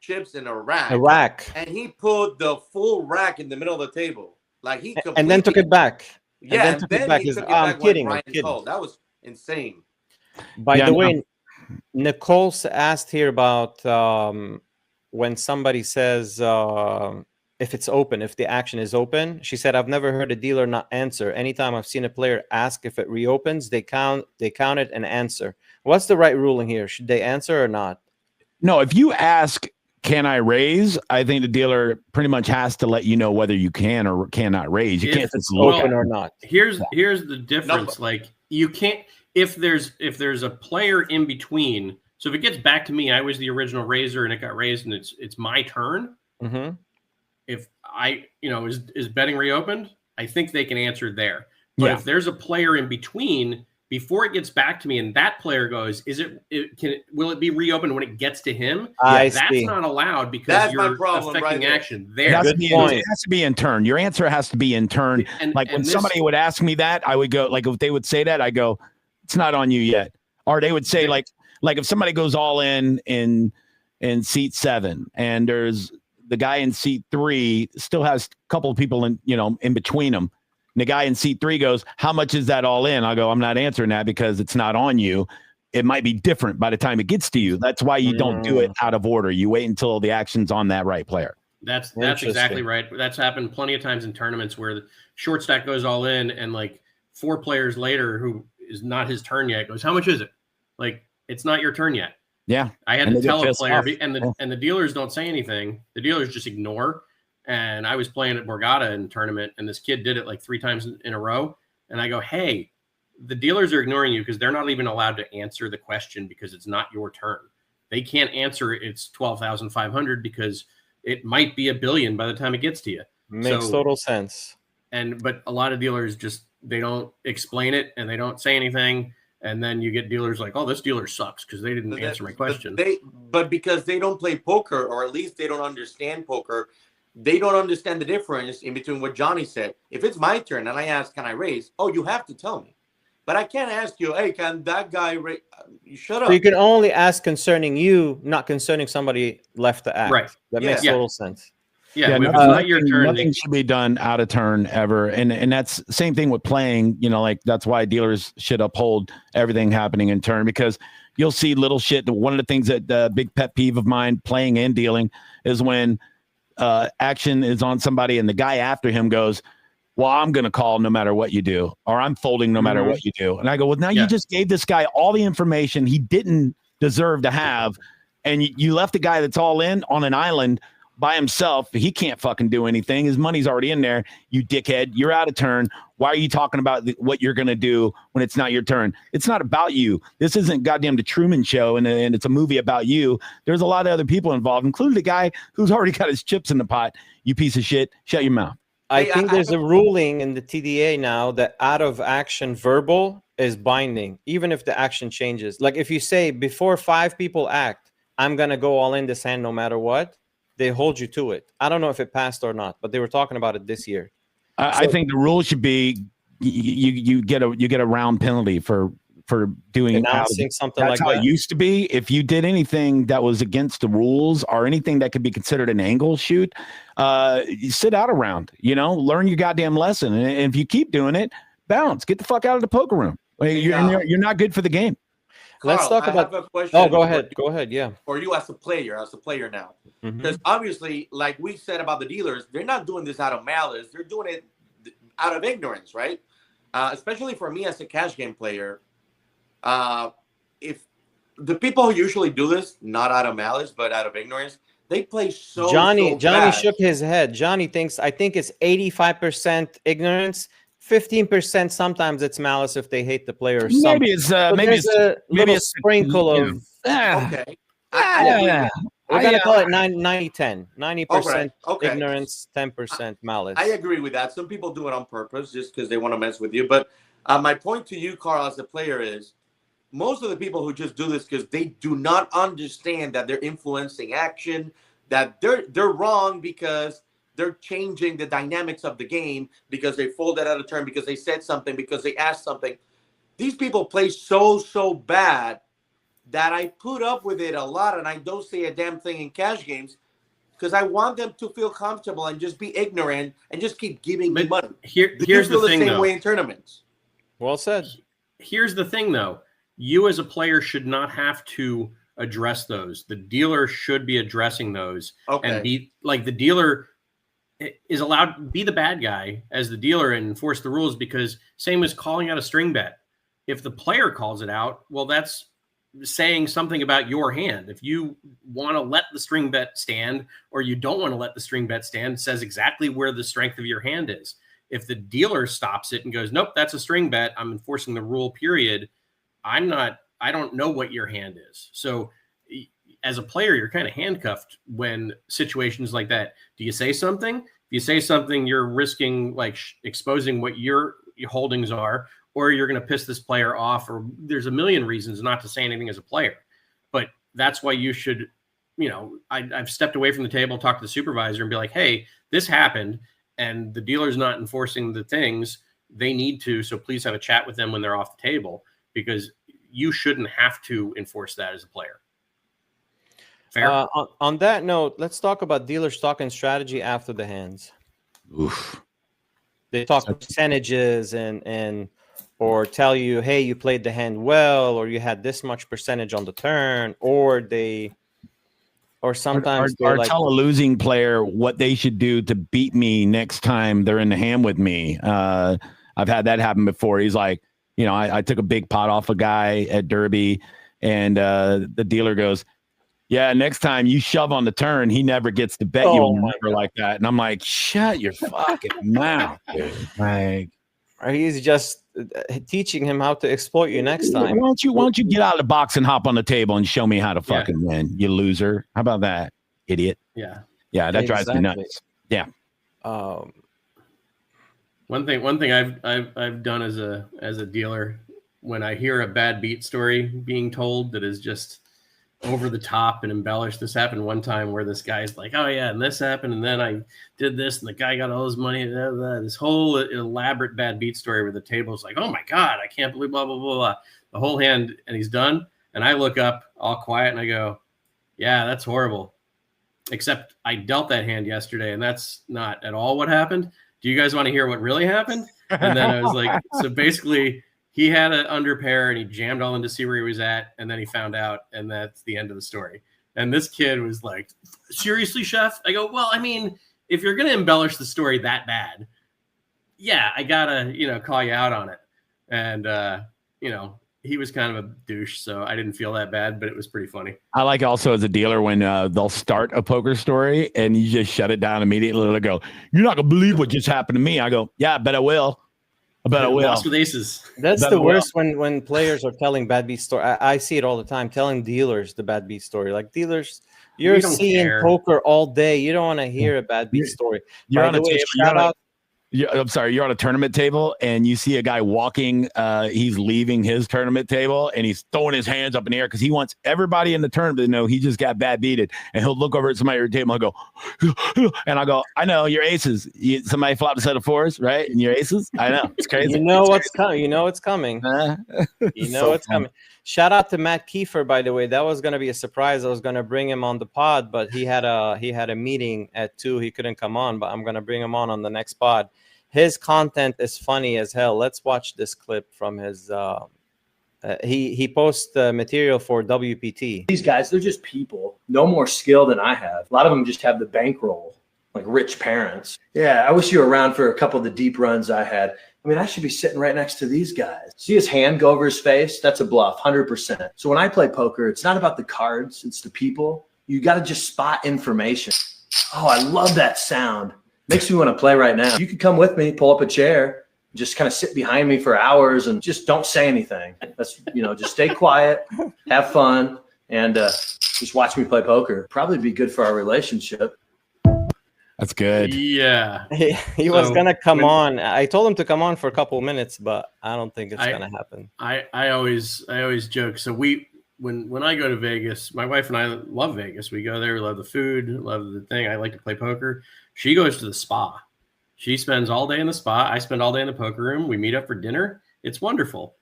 chips in a rack. And he put the full rack in the middle of the table. Like he completely, and then took it back. Yeah, and then took it back. he took it I'm back kidding. when I'm Ryan kidding. called. That was insane. By the way, Nicole asked here about when somebody says if it's open, if the action is open. She said, I've never heard a dealer not answer. Anytime I've seen a player ask if it reopens, they count it and answer. What's the right ruling here? Should they answer or not? No, if you ask, can I raise? I think the dealer pretty much has to let you know whether you can or cannot raise. You can't just open or not. Here's the difference. Like you can't if there's a player in between. So if it gets back to me, I was the original raiser and it got raised and it's my turn. Mm-hmm. If I is betting reopened, I think they can answer there. But if there's a player in between before it gets back to me and that player goes, will it be reopened when it gets to him? That's not allowed because you're affecting action there. It has to be in turn. Your answer has to be in turn. When somebody would ask me that, I would go, like if they would say that, I go, it's not on you yet. Or they would say like if somebody goes all in seat 7 and there's the guy in seat 3 still has a couple of people in between them. And the guy in seat 3 goes, how much is that all in? I'll go, I'm not answering that because it's not on you. It might be different by the time it gets to you. That's why you don't do it out of order. You wait until the action's on that right player. That's exactly right. That's happened plenty of times in tournaments where the short stack goes all in and like 4 players later who is not his turn yet goes, how much is it? Like, it's not your turn yet. Yeah. I had to tell a player and the dealers don't say anything. The dealers just ignore. And I was playing at Borgata in tournament, and this kid did it like 3 times in a row. And I go, hey, the dealers are ignoring you because they're not even allowed to answer the question because it's not your turn. They can't answer it's 12,500 because it might be $1 billion by the time it gets to you. Makes total sense. But a lot of dealers they don't explain it and they don't say anything. And then you get dealers like, oh, this dealer sucks because they didn't answer my question. But because they don't play poker, or at least they don't understand poker, they don't understand the difference in between what Johnny said. If it's my turn and I ask, can I raise? Oh, you have to tell me. But I can't ask you, hey, can that guy raise? Shut up. So you can only ask concerning you, not concerning somebody left to act. Right. That makes total sense. Yeah, if it's not your turn. Nothing should be done out of turn ever. And that's same thing with playing, that's why dealers should uphold everything happening in turn, because you'll see little shit. One of the things that the big pet peeve of mine playing and dealing is when action is on somebody and the guy after him goes, well, I'm going to call no matter what you do, or I'm folding no matter what you do. And I go, well, now you just gave this guy all the information he didn't deserve to have. And you left the guy that's all in on an island by himself. He can't fucking do anything. His money's already in there. You dickhead, you're out of turn. Why are you talking about what you're going to do when it's not your turn? It's not about you. This isn't goddamn the Truman Show and it's a movie about you. There's a lot of other people involved, including the guy who's already got his chips in the pot. You piece of shit. Shut your mouth. I think there's a ruling in the TDA now that out of action verbal is binding, even if the action changes. Like if you say before 5 people act, I'm going to go all in this hand no matter what, they hold you to it. I don't know if it passed or not, but they were talking about it this year. I think the rule should be you get a round penalty for doing announcing something like that. That's how it used to be. If you did anything that was against the rules or anything that could be considered an angle shoot, you sit out a round. Learn your goddamn lesson, and if you keep doing it, bounce. Get the fuck out of the poker room. You're not good for the game. Carl, let's talk about. I have a question. Oh, go ahead. Go ahead. Yeah. Or you as a player now, because obviously, like we said about the dealers, they're not doing this out of malice. They're doing it out of ignorance, right? Especially for me as a cash game player. If the people who usually do this, not out of malice, but out of ignorance, they play Johnny bad. shook his head. Johnny I think it's 85% ignorance, 15% sometimes it's malice if they hate the player. Maybe it's maybe a sprinkle of okay. We're gonna call it 90-10. 90% ignorance, 10% malice. I agree with that. Some people do it on purpose just because they want to mess with you. But my point to you, Carl, as a player is most of the people who just do this because they do not understand that they're influencing action, that they're wrong because they're changing the dynamics of the game because they folded out of turn, because they said something, because they asked something. These people play so bad that I put up with it a lot, and I don't say a damn thing in cash games because I want them to feel comfortable and just be ignorant and just keep giving me money. Here's the thing, same though. way in tournaments. Well said. Here's the thing, though. You as a player should not have to address those. The dealer should be addressing those, and be like the dealer is allowed to be the bad guy as the dealer and enforce the rules, because same as calling out a string bet. If the player calls it out, well, that's saying something about your hand. If you want to let the string bet stand or you don't want to let the string bet stand, it says exactly where the strength of your hand is. If the dealer stops it and goes, nope, that's a string bet, I'm enforcing the rule, period. I don't know what your hand is. So as a player, you're kind of handcuffed when situations like that. Do you say something? If you say something, you're risking like exposing what your holdings are, or you're going to piss this player off, or there's a million reasons not to say anything as a player. But that's why you should, I've stepped away from the table, talked to the supervisor and be like, hey, this happened and the dealer's not enforcing the things they need to. So please have a chat with them when they're off the table, because you shouldn't have to enforce that as a player. Fair? On that note, let's talk about dealers talking strategy after the hands. Oof. They talk percentages and or tell you, hey, you played the hand well, or you had this much percentage on the turn, or sometimes or tell a losing player what they should do to beat me next time they're in the hand with me. I've had that happen before. He's like, I took a big pot off a guy at Derby, and the dealer goes, yeah, next time you shove on the turn, he never gets to bet you a number like that. And I'm like, shut your fucking mouth, dude. Like, he's just teaching him how to exploit you next time. Why don't you get out of the box and hop on the table and show me how to fucking win, you loser? How about that, idiot? Yeah, that drives me nuts. Yeah. One thing I've done as a dealer, when I hear a bad beat story being told that is just over the top and embellished. This happened one time where this guy's like, oh yeah, and this happened, and then I did this, and the guy got all his money. This whole elaborate bad beat story where the table's like, oh my God, I can't believe blah, blah, blah, blah. The whole hand, and he's done. And I look up all quiet and I go, yeah, that's horrible. Except I dealt that hand yesterday, and that's not at all what happened. Do you guys want to hear what really happened? And then I was like, so basically he had an under pair and he jammed all in to see where he was at. And then he found out, and that's the end of the story. And this kid was like, seriously, chef? I go, well, I mean, if you're going to embellish the story that bad, yeah, I gotta, call you out on it. And, he was kind of a douche, so I didn't feel that bad, but it was pretty funny. I like also as a dealer when they'll start a poker story and you just shut it down immediately. They'll go, you're not going to believe what just happened to me. I go, yeah, I bet I will. I bet I will. Lost with aces. That's the worst when players are telling bad beat story. I see it all the time, telling dealers the bad beat story. Like, dealers, you're seeing poker all day. You don't want to hear a bad beat story. You're on I'm sorry, you're on a tournament table and you see a guy walking, he's leaving his tournament table and he's throwing his hands up in the air because he wants everybody in the tournament to know he just got bad beated. And he'll look over at somebody at your table and go, and I go, I know, your aces. Somebody flopped a set of fours, right? And your aces? I know. It's crazy. What's coming. You know it's coming. It's coming. Shout out to Matt Kiefer, by the way. That was going to be a surprise. I was going to bring him on the pod, but he had a meeting at 2. He couldn't come on, but I'm going to bring him on the next pod. His content is funny as hell. Let's watch this clip from his. He posts material for WPT. These guys, they're just people. No more skill than I have. A lot of them just have the bankroll, like rich parents. Yeah, I wish you were around for a couple of the deep runs I had. I mean, I should be sitting right next to these guys. See his hand go over his face? That's a bluff, 100%. So when I play poker, it's not about the cards. It's the people. You got to just spot information. Oh, I love that sound. Makes me want to play right now. You could come with me, pull up a chair, just kind of sit behind me for hours and just don't say anything. That's, just stay quiet, have fun, and just watch me play poker. Probably be good for our relationship. That's good. Yeah. He was going to come on. I told him to come on for a couple of minutes, but I don't think it's going to happen. I always joke. So when I go to Vegas, my wife and I love Vegas. We go there, we love the food, love the thing. I like to play poker. She goes to the spa. She spends all day in the spa. I spend all day in the poker room. We meet up for dinner. It's wonderful.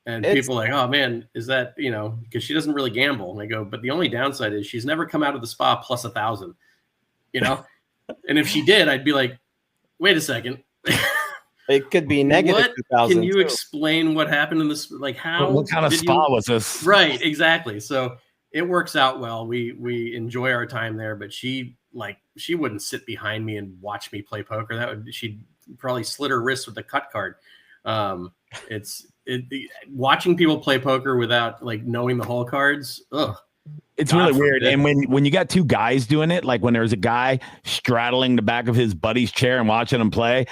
And people are like, oh man, is that, because she doesn't really gamble. And I go, but the only downside is she's never come out of the spa plus 1,000, And if she did, I'd be like, wait a second. It could be negative 2,000. Can you explain what happened in this? Like, how? What kind of spa was this? Right, exactly. So it works out well. We enjoy our time there, but she wouldn't sit behind me and watch me play poker. She'd probably slit her wrist with a cut card. Watching people play poker without knowing the hole cards. Ugh. It's really weird. And when you got two guys doing it, like when there's a guy straddling the back of his buddy's chair and watching him play,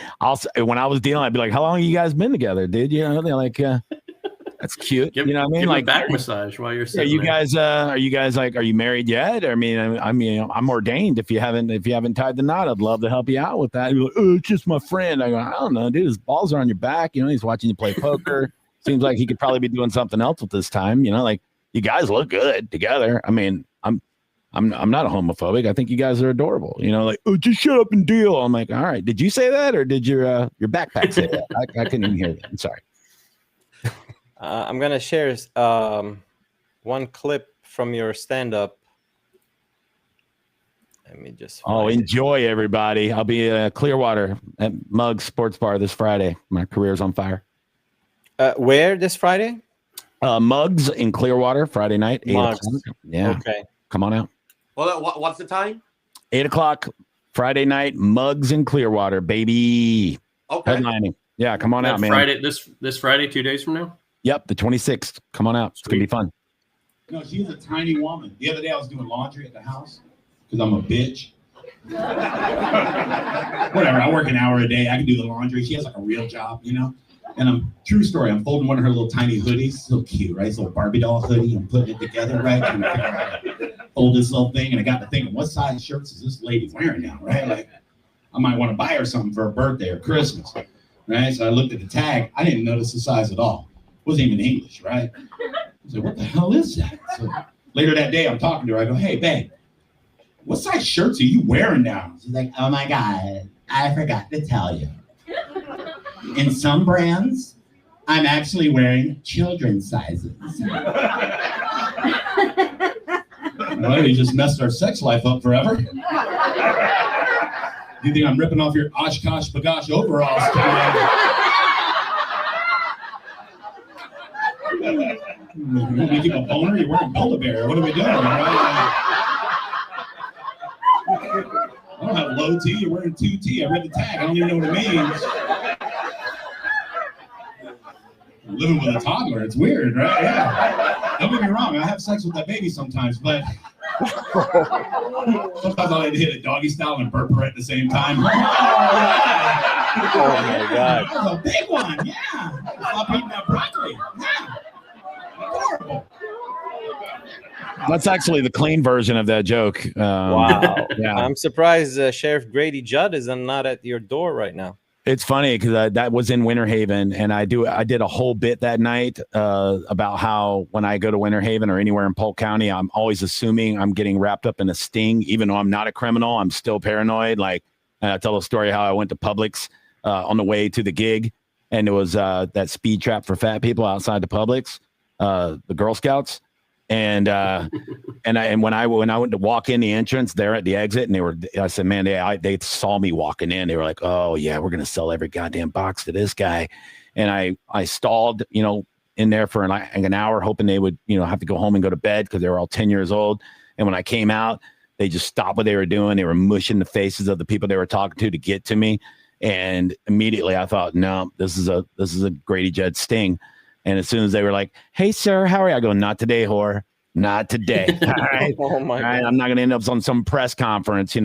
when I was dealing, I'd be like, how long have you guys been together, dude? They're like, that's cute. You know what I mean? Give like a back massage while you're sitting are you guys are you married yet? I mean, I'm ordained. If you haven't tied the knot, I'd love to help you out with that. You're like, oh, it's just my friend. I go, I don't know, dude. His balls are on your back. He's watching you play poker. Seems like he could probably be doing something else with this time. You guys look good together. I mean, I'm not homophobic. I think you guys are adorable. Oh, just shut up and deal. I'm like, all right. Did you say that, or did your backpack say that? I couldn't even hear that. I'm sorry. I'm gonna share one clip from your stand-up. Let me just. Enjoy, everybody. I'll be Clearwater at Muck Sports Bar this Friday. My career's on fire. Where this Friday? Mugs in Clearwater, Friday night, 8 o'clock. Yeah. Okay. Come on out. Well, what's the time? 8 o'clock, Friday night, Mugs in Clearwater, baby. Okay. Headlining. Yeah, come on out, man. Friday, this Friday, 2 days from now? Yep, the 26th. Come on out. It's going to be fun. No, she's a tiny woman. The other day I was doing laundry at the house because I'm a bitch. Whatever, I work an hour a day. I can do the laundry. She has a real job, And true story, I'm folding one of her little tiny hoodies. So cute, right? This little Barbie doll hoodie. I'm putting it together, right? And I fold this little thing, and I got to thinking, what size shirts is this lady wearing now, right? I might want to buy her something for her birthday or Christmas, right? So I looked at the tag. I didn't notice the size at all. It wasn't even English, right? I was like, what the hell is that? So later that day, I'm talking to her. I go, hey, babe, what size shirts are you wearing now? She's like, oh my God, I forgot to tell you. In some brands, I'm actually wearing children's sizes. Well, you just messed our sex life up forever. You think I'm ripping off your Oshkosh Bagosh overalls tonight? You make you a boner? You're wearing Build-A-Bear. What are we doing? Right? I don't have low T. You're wearing 2T. I read the tag. I don't even know what it means. Living with a toddler, it's weird, right? Yeah. Don't get me wrong, I have sex with that baby sometimes, but sometimes I'll hit it doggy style and burp her at the same time. Oh my God. That was a big one, yeah. Stop eating that broccoli. Yeah. Horrible. That's actually the clean version of that joke. Wow. Yeah. I'm surprised Sheriff Grady Judd is not at your door right now. It's funny because that was in Winter Haven, and I did a whole bit that night about how when I go to Winter Haven or anywhere in Polk County, I'm always assuming I'm getting wrapped up in a sting, even though I'm not a criminal. I'm still paranoid. I tell a story how I went to Publix on the way to the gig, and it was that speed trap for fat people outside the Publix, the Girl Scouts. And when I went to walk in the entrance there at the exit, and I said, man, they saw me walking in. They were like, oh yeah, we're gonna sell every goddamn box to this guy. And I stalled, in there for an hour, hoping they would, have to go home and go to bed because they were all 10 years old. And when I came out, they just stopped what they were doing. They were mushing the faces of the people they were talking to get to me. And immediately I thought, no, this is a Grady Judd sting. And as soon as they were like, hey, sir, how are you? I go, not today, whore. Not today. All right. Oh my God. I'm not going to end up on some press conference.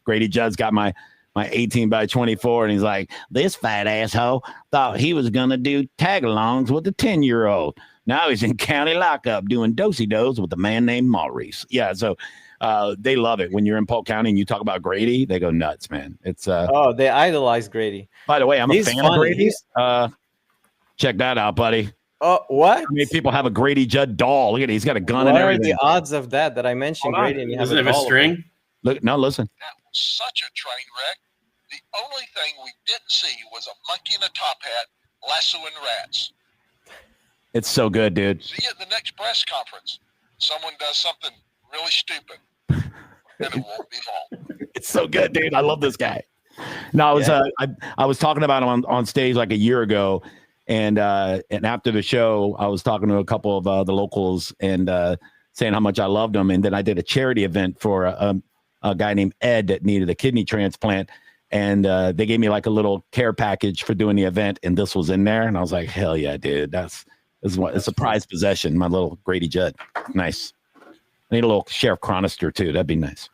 Grady Judd's got my 18 by 24. And he's like, this fat asshole thought he was going to do tag-alongs with a 10-year-old. Now he's in county lockup doing do-si-dos with a man named Maurice. Yeah. So they love it. When you're in Polk County and you talk about Grady, they go nuts, man. It's they idolize Grady. By the way, I'm a fan of Grady. Check that out, buddy. Oh, what? How many people have a Grady Judd doll? Look at it. He's got a gun and everything. What are the odds of that I mentioned Grady and you have a string? Look, no, listen. That was such a train wreck. The only thing we didn't see was a monkey in a top hat lassoing rats. It's so good, dude. See you at the next press conference. Someone does something really stupid, and it won't be long. It's so good, dude. I love this guy. No, I was talking about him on stage like a year ago, and after the show, I was talking to a couple of the locals and saying how much I loved him. And then I did a charity event for a guy named Ed that needed a kidney transplant, and they gave me like a little care package for doing the event, and this was in there, and I was like, hell yeah, dude, it's a prized possession. My little Grady Judd, nice. I need a little Sheriff Chronister too. That'd be nice.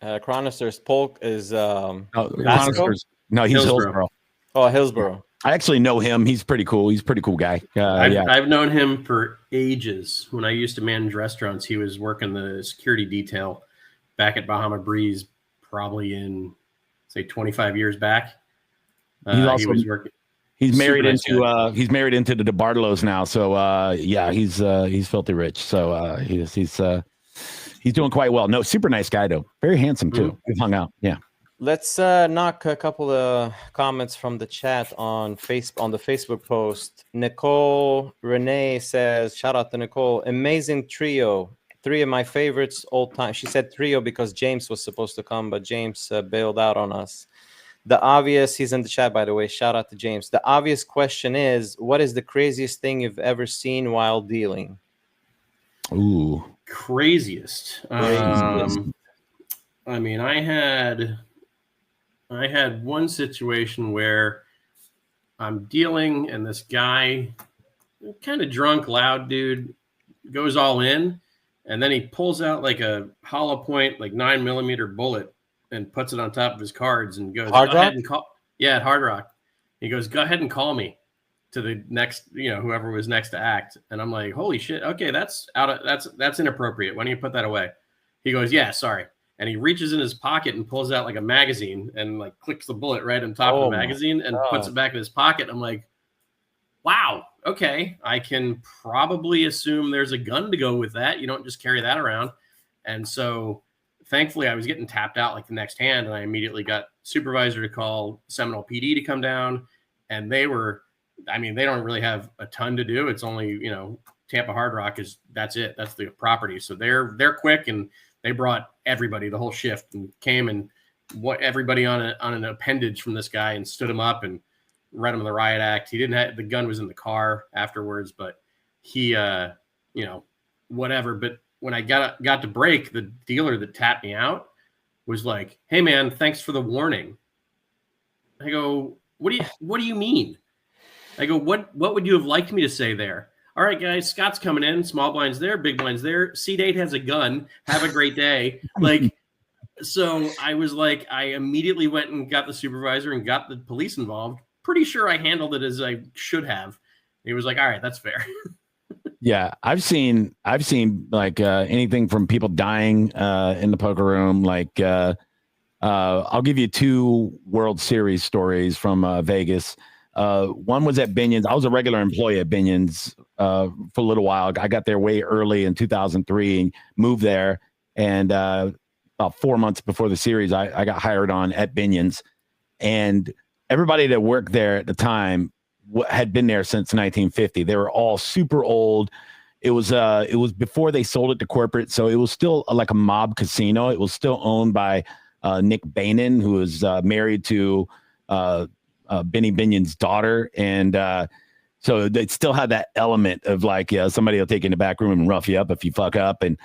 Chronister's Polk is Chronister's, no, he's Hillsborough. Oh, Hillsborough. I actually know him. He's pretty cool. He's a pretty cool guy. I've known him for ages. When I used to manage restaurants, he was working the security detail back at Bahama Breeze, probably in say 25 years back. He was working. He's married into the DeBartolos now. So he's filthy rich. So he's doing quite well. No, super nice guy though. Very handsome too. We've hung out. Yeah. Let's knock a couple of comments from the chat on the Facebook post. Nicole Renee says, shout out to Nicole, amazing trio. 3 of my favorites all time. She said trio because James was supposed to come, but James bailed out on us. He's in the chat, by the way. Shout out to James. The obvious question is, what is the craziest thing you've ever seen while dealing? Ooh. Craziest. I mean, I had one situation where I'm dealing and this guy, kind of drunk, loud dude, goes all in, and then he pulls out like a hollow point, like 9mm bullet and puts it on top of his cards and goes, Hard go Rock? ahead and call. Yeah, at Hard Rock. He goes, go ahead and call me to the next, whoever was next to act. And I'm like, holy shit. Okay. That's inappropriate. Why don't you put that away? He goes, yeah, sorry. And he reaches in his pocket and pulls out like a magazine and like clicks the bullet right on top of the magazine and puts it back in his pocket. I'm like, wow, okay. I can probably assume there's a gun to go with that. You don't just carry that around. And so thankfully I was getting tapped out like the next hand, and I immediately got supervisor to call Seminole PD to come down. And they don't really have a ton to do. It's only, Tampa Hard Rock that's it. That's the property. So they're quick, and they brought everybody, the whole shift, and came and everybody on an appendage from this guy and stood him up and read him the riot act. He didn't have, the gun was in the car afterwards, but he, whatever. But when I got to break, the dealer that tapped me out was like, hey man, thanks for the warning. I go, what do you mean? I go, what would you have liked me to say there? All right, guys, Scott's coming in. Small blind's there, big blind's there. C-Date has a gun. Have a great day. So I was like, I immediately went and got the supervisor and got the police involved. Pretty sure I handled it as I should have. He was like, all right, that's fair. Yeah, I've seen like anything from people dying in the poker room. Like I'll give you 2 World Series stories from Vegas. One was at Binion's. I was a regular employee at Binion's for a little while. I got there way early in 2003 and moved there. And about 4 months before the series, I got hired on at Binion's. And everybody that worked there at the time had been there since 1950. They were all super old. It was before they sold it to corporate, so it was still like a mob casino. It was still owned by Nick Bainan, who was married to Benny Binion's daughter, and so they still had that element of like, somebody will take you in the back room and rough you up if you fuck up, and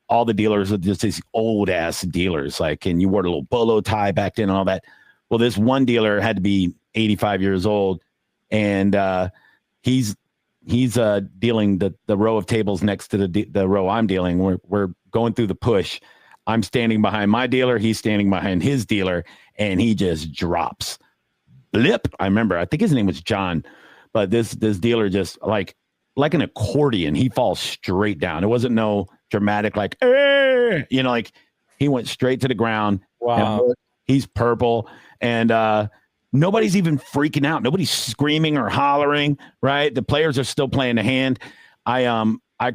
all the dealers were just these old ass dealers, like, and you wore a little bolo tie back then and all that. Well, this one dealer had to be 85 years old, and he's dealing the row of tables next to the row I'm dealing. We're going through the push. I'm standing behind my dealer. He's standing behind his dealer, and he just drops. Blip. I remember. I think his name was John, but this dealer just like an accordion. He falls straight down. It wasn't no dramatic like, like he went straight to the ground. Wow. He's purple, and nobody's even freaking out. Nobody's screaming or hollering, right? The players are still playing the hand. I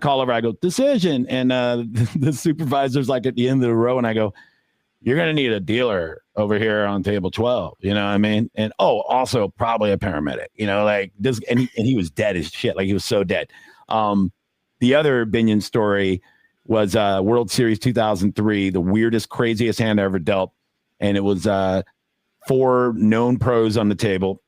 call over, I go, decision. And the supervisor's like at the end of the row, and I go, you're going to need a dealer over here on table 12. You know what I mean? And also probably a paramedic, like this. And he was dead as shit. Like he was so dead. The other Binion story was World Series 2003, the weirdest, craziest hand I ever dealt. And it was 4 known pros on the table.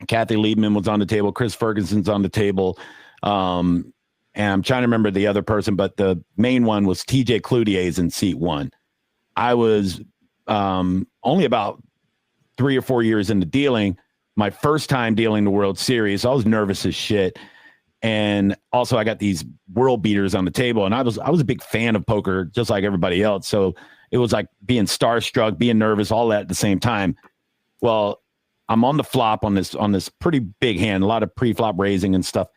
Kathy Liebman was on the table. Chris Ferguson's on the table. And I'm trying to remember the other person, but the main one was TJ Cloutier's in seat 1. I was only about 3 or 4 years into dealing. My first time dealing the World Series. I was nervous as shit. And also I got these world beaters on the table. And I was a big fan of poker, just like everybody else. So it was like being starstruck, being nervous, all that at the same time. Well, I'm on the flop on this pretty big hand, a lot of pre-flop raising and stuff.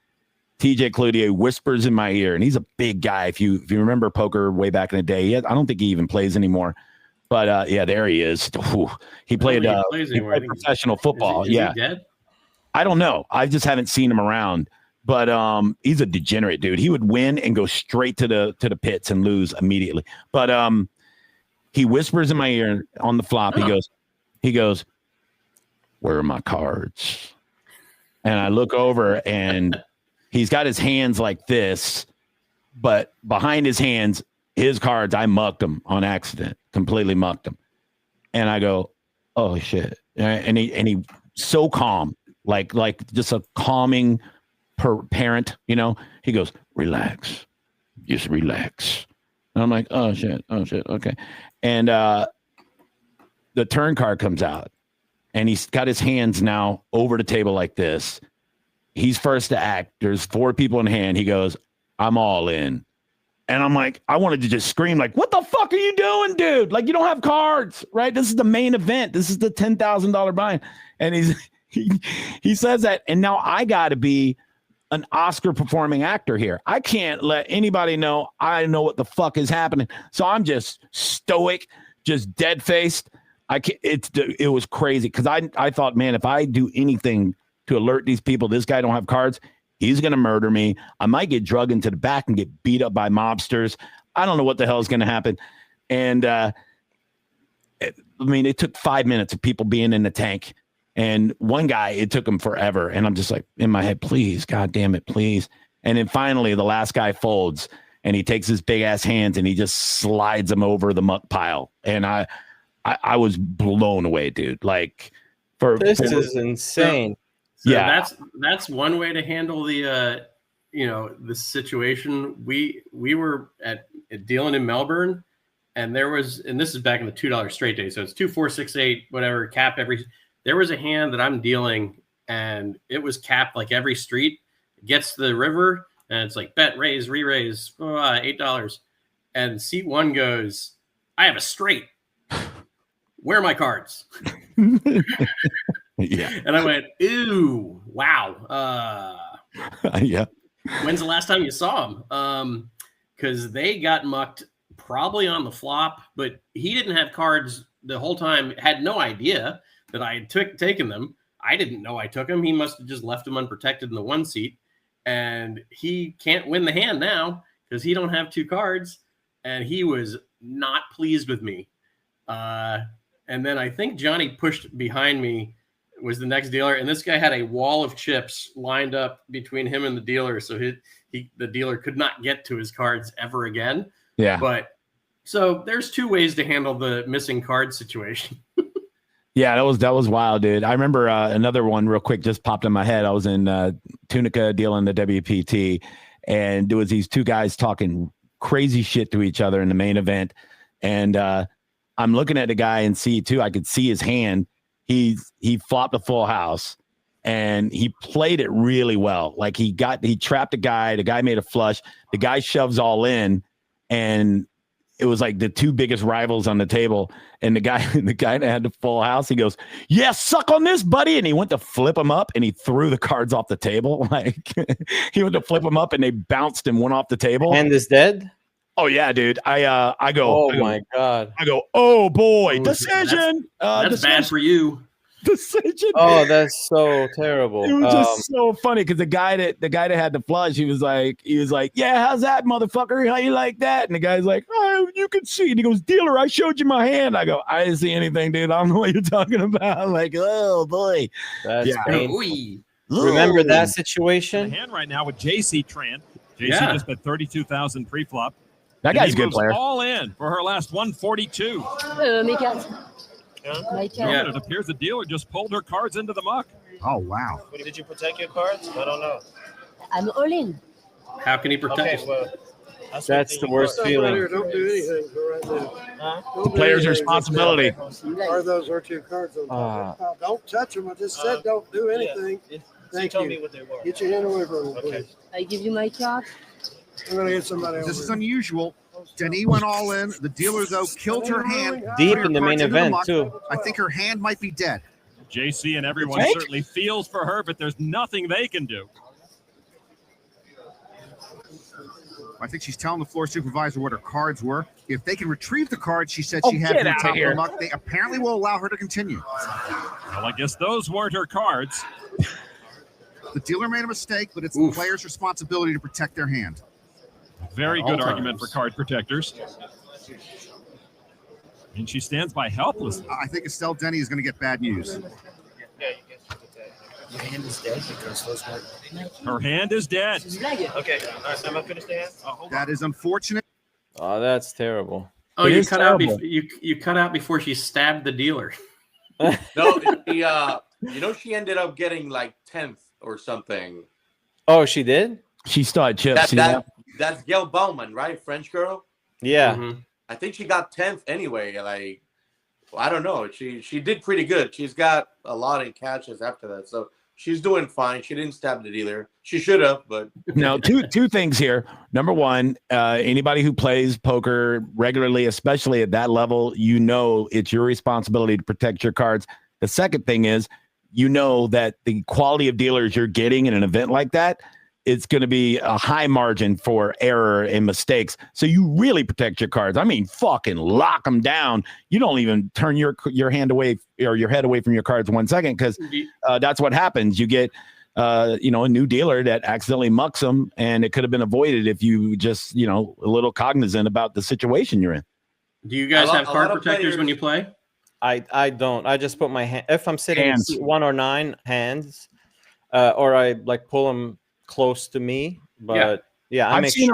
TJ Cloutier whispers in my ear, and he's a big guy. If you remember poker way back in the day, I don't think he even plays anymore. But yeah, there he is. Ooh, he played professional football. Is yeah, he dead? I don't know. I just haven't seen him around. But he's a degenerate dude. He would win and go straight to the pits and lose immediately. But he whispers in my ear on the flop. He goes, "Where are my cards?" And I look over and he's got his hands like this, but behind his hands, his cards, I mucked them on accident, completely mucked them. And I go, "Oh shit." And he so calm, like just a calming parent, he goes, "Relax, just relax." And I'm like, oh shit. Okay. And the turn card comes out and he's got his hands now over the table like this. He's first to act. There's 4 people in hand. He goes, "I'm all in." And I'm like, I wanted to just scream like, "What the fuck are you doing, dude? Like, you don't have cards, right? This is the main event. This is the $10,000 buy." And he says that. And now I got to be an Oscar performing actor here. I can't let anybody know I know what the fuck is happening. So I'm just stoic, just dead faced. It was crazy because I thought, man, if I do anything to alert these people, this guy don't have cards, he's going to murder me. I might get drugged into the back and get beat up by mobsters. I don't know what the hell is going to happen. And it took 5 minutes of people being in the tank. And one guy, it took him forever. And I'm just like in my head, please, God damn it, please. And then finally the last guy folds and he takes his big ass hands and he just slides them over the muck pile. And I was blown away, dude. Like this is insane. So yeah, that's one way to handle the the situation. We were at dealing in Melbourne, and this is back in the $2 straight day. So it's 2, 4, 6, 8, whatever, cap every. There was a hand that I'm dealing, and it was capped like every street. It gets to the river, and it's like bet, raise, re-raise, $8. And seat 1 goes, "I have a straight. Where are my cards?" Yeah. And I went, "Ooh, wow. Yeah. When's the last time you saw him?" Because they got mucked probably on the flop, but he didn't have cards the whole time. Had no idea that I had taken them. I didn't know I took them. He must have just left them unprotected in the 1 seat. And he can't win the hand now because he don't have 2 cards. And he was not pleased with me. And then I think Johnny pushed behind me, was the next dealer. And this guy had a wall of chips lined up between him and the dealer. So the dealer could not get to his cards ever again. Yeah. But so there's 2 ways to handle the missing card situation. Yeah, that was wild, dude. I remember another one real quick just popped in my head. I was in Tunica dealing the WPT, and there was these 2 guys talking crazy shit to each other in the main event. And I'm looking at the guy in C2. I could see his hand. He flopped a full house, and he played it really well. Like he trapped a guy. The guy made a flush. The guy shoves all in, and it was like the 2 biggest rivals on the table. And the guy that had the full house, he goes, "Yeah, suck on this, buddy." And he went to flip him up and he threw the cards off the table. Like he went to flip him up and they bounced and went off the table. Hand is dead? Oh yeah, dude. I go, my God. I go, "Oh boy, decision." That's decision. bad for you. decision. Oh, that's so terrible. It was just so funny because the guy that had the flush, he was like, yeah, how's that, motherfucker? How you like that? And the guy's like, oh, you can see. And he goes, dealer, I showed you my hand. I go, I didn't see anything, dude. I don't know what you're talking about. I'm like, oh boy, that's painful. Remember that situation? Hand right now with JC Tran. JC just bet 32,000 pre-flop. That guy's a good player. All in for her last 142. It appears the dealer just pulled her cards into the muck. Oh, wow. Did you protect your cards? I don't know. I'm all in. How can he protect? Okay, well, that's the worst feeling. Don't do anything for right now. The player's responsibility. Are those are two cards on top? Don't touch them. I just said don't do anything. Thank tell you. me what they were. Get your hand away from them, please. I give you my card. I'm going to get somebody else. This is unusual. Denis went all in. The dealer, though, killed her hand. Deep in the main event, too. I think her hand might be dead. JC and everyone certainly feels for her, but there's nothing they can do. I think she's telling the floor supervisor what her cards were. If they can retrieve the cards she said Oh, she had get from the outta top of here. the muck, they apparently will allow her to continue. Well, I guess those weren't her cards. The dealer made a mistake, but it's the player's responsibility to protect their hand. Very good argument for card protectors. And she stands by helpless. I think Estelle Denny is going to get bad news. Your hand is dead because those were. Her hand is dead. Okay, all right, I'm going to finish the hand. That is unfortunate. Oh, that's terrible. Oh, you cut out you cut out before she stabbed the dealer. No, she ended up getting like 10th or something. Oh, she did? She started chips. That's Gail Bauman, right? French girl. Yeah. Mm-hmm. I think she got 10th anyway. Like, I don't know. She did pretty good. She's got a lot in catches after that, so she's doing fine. She didn't stab the dealer. She should have, but now two things here. Number one, anybody who plays poker regularly, especially at that level, it's your responsibility to protect your cards. The second thing is, that the quality of dealers you're getting in an event like that, it's going to be a high margin for error and mistakes. So you really protect your cards. I mean, fucking lock them down. You don't even turn your hand away or your head away from your cards 1 second, because that's what happens. You get, a new dealer that accidentally mucks them, and it could have been avoided if you just, a little cognizant about the situation you're in. Do you guys have card protectors when you play? I don't. I just put my hand. If I'm sitting in seat 1 or 9, hands, or I pull them close to me, but I've seen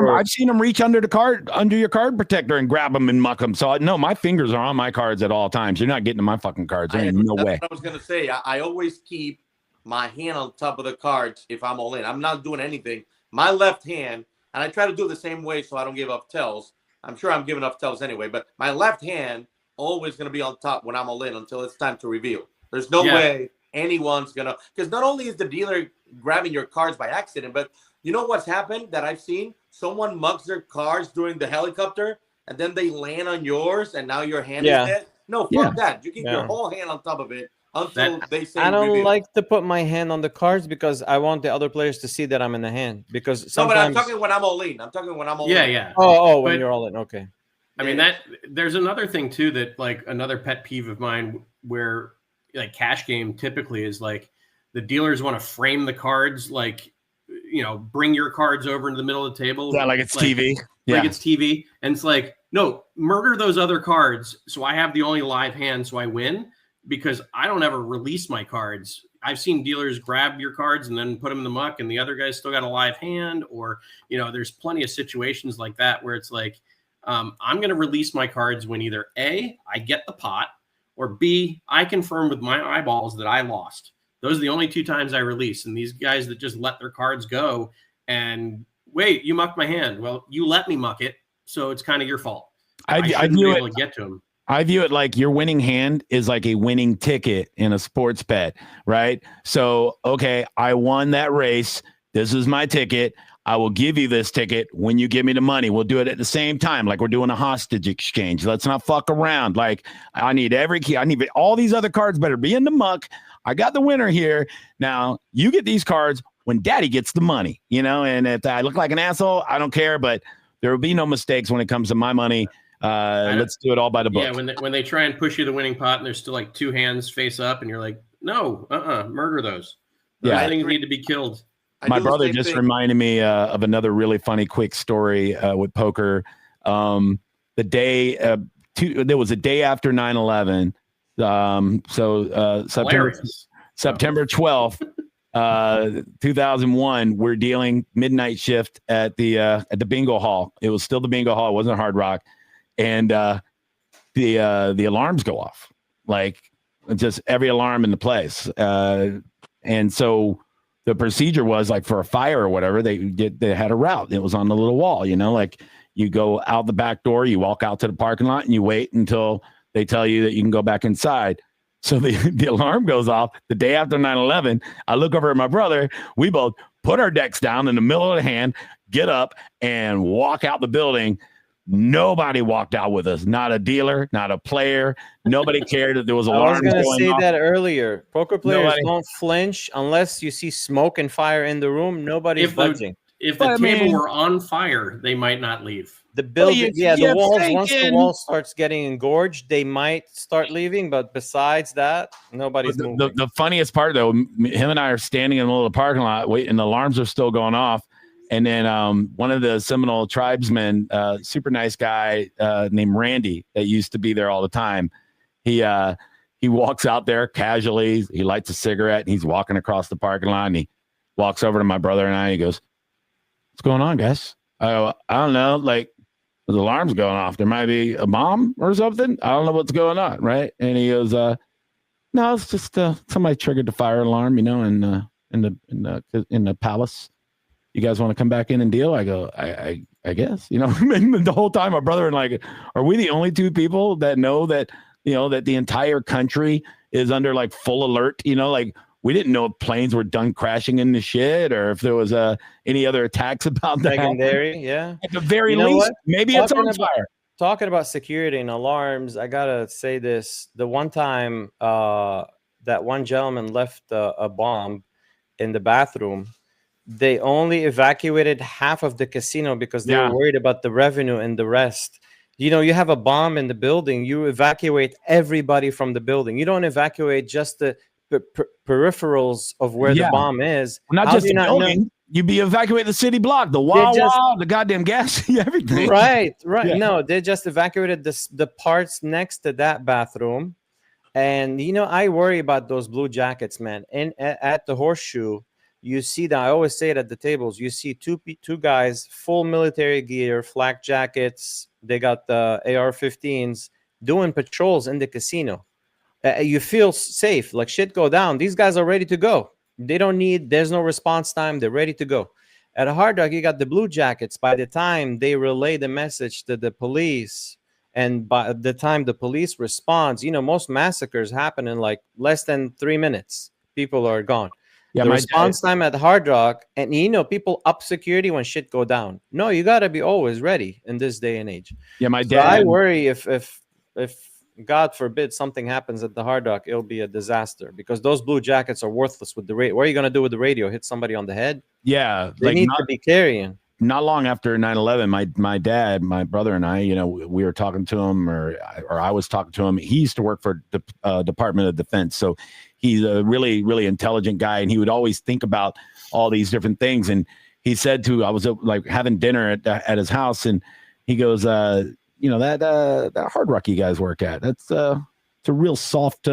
them reach under your card protector and grab them and muck them. So no, my fingers are on my cards at all times. You're not getting to my fucking cards. There ain't no way. What I was gonna say. I always keep my hand on top of the cards if I'm all in. I'm not doing anything. My left hand, and I try to do the same way so I don't give up tells. I'm sure I'm giving up tells anyway, but my left hand always gonna be on top when I'm all in until it's time to reveal. There's no way anyone's gonna, because not only is the dealer grabbing your cards by accident, but you know what's happened that I've seen? Someone mucks their cards during the helicopter and then they land on yours and now your hand is dead. No, fuck that. You keep your whole hand on top of it until they say I don't reveal. like to put my hand on the cards because I want the other players to see that I'm in the hand. Because sometimes... No, but I'm talking when I'm all in. Yeah. Oh, when you're all in. Okay. I mean, there's another thing too that another pet peeve of mine where cash game typically is the dealers want to frame the cards bring your cards over into the middle of the table. Yeah, like it's TV. Like it's TV. And it's no, murder those other cards so I have the only live hand so I win, because I don't ever release my cards. I've seen dealers grab your cards and then put them in the muck and the other guy's still got a live hand, or, there's plenty of situations like that where it's I'm going to release my cards when either A, I get the pot, or B, I confirm with my eyeballs that I lost. Those are the only 2 times I release. And these guys that just let their cards go and wait, you mucked my hand. Well, you let me muck it, so it's kind of your fault. I shouldn't be able to get to them. I view it like your winning hand is like a winning ticket in a sports bet, right? So, okay, I won that race. This is my ticket. I will give you this ticket when you give me the money. We'll do it at the same time, like we're doing a hostage exchange. Let's not fuck around. I need every key. I need all these other cards better be in the muck. I got the winner here. Now you get these cards when daddy gets the money, and if I look like an asshole, I don't care, but there will be no mistakes when it comes to my money. Let's do it all by the book. Yeah. When they try and push you the winning pot and there's still 2 hands face up and you're No, murder those. Those things need to be killed. My brother just reminded me of another really funny, quick story with poker. The day, there was a day after 9/11. September 12th, 2001. We're dealing midnight shift at the bingo hall. It was still the bingo hall. It wasn't Hard Rock, and the alarms go off, like just every alarm in the place, and so. The procedure was like for a fire or whatever, they had a route. It was on the little wall, like you go out the back door, you walk out to the parking lot and you wait until they tell you that you can go back inside. So the alarm goes off the day after 9/11. I look over at my brother. We both put our decks down in the middle of the hand, get up and walk out the building. Nobody walked out with us. Not a dealer, not a player. Nobody cared that there was alarms going off. I was going to say that earlier. Poker players don't flinch unless you see smoke and fire in the room. Nobody's budging. If the table were on fire, they might not leave. The building, the walls. Once the wall starts getting engorged, they might start leaving. But besides that, nobody's moving. The funniest part, though, him and I are standing in the middle of the parking lot, waiting. The alarms are still going off. And then one of the Seminole tribesmen, super nice guy named Randy that used to be there all the time. He walks out there casually. He lights a cigarette and he's walking across the parking lot. And he walks over to my brother and I. And he goes, "What's going on, guys?" I go, "I don't know. Like the alarm's going off. There might be a bomb or something. I don't know what's going on, right?" And he goes, "No, it's just somebody triggered the fire alarm, in the palace. You guys want to come back in and deal?" I go, I guess, the whole time my brother and like, are we the only two people that know that, that the entire country is under like full alert, like we didn't know if planes were done crashing into shit or if there was any other attacks about that. Secondary, yeah. At the very least, maybe it's on fire. Talking about security and alarms, I got to say this. The one time that one gentleman left a bomb in the bathroom, they only evacuated half of the casino because they were worried about the revenue and the rest. You have a bomb in the building, you evacuate everybody from the building. You don't evacuate just the peripherals of where the bomb is. Not just the building. You'd be evacuating the city block, the wall, the goddamn gas, everything. Right. Yeah. No, they just evacuated the parts next to that bathroom. And, I worry about those blue jackets, man. At the Horseshoe, you see that I always say it at the tables. You see two guys, full military gear, flak jackets. They got the AR-15s doing patrols in the casino. You feel safe, like shit go down. These guys are ready to go. There's no response time. They're ready to go. At a Hard Rock, you got the blue jackets. By the time they relay the message to the police, and by the time the police responds, most massacres happen in like less than 3 minutes. People are gone. Yeah, the response time at Hard Rock, and people up security when shit go down. No, you gotta be always ready in this day and age. Yeah, my dad. I worry if God forbid something happens at the Hard Rock, it'll be a disaster because those blue jackets are worthless with the radio. What are you gonna do with the radio? Hit somebody on the head? Yeah, they need to be carrying. Not long after 9/11, my dad, my brother, and I, we were talking to him, or I was talking to him. He used to work for the Department of Defense, so he's a really, really intelligent guy, and he would always think about all these different things. And he said I was like having dinner at his house, and he goes, that Hard Rock you guys work at, it's a real soft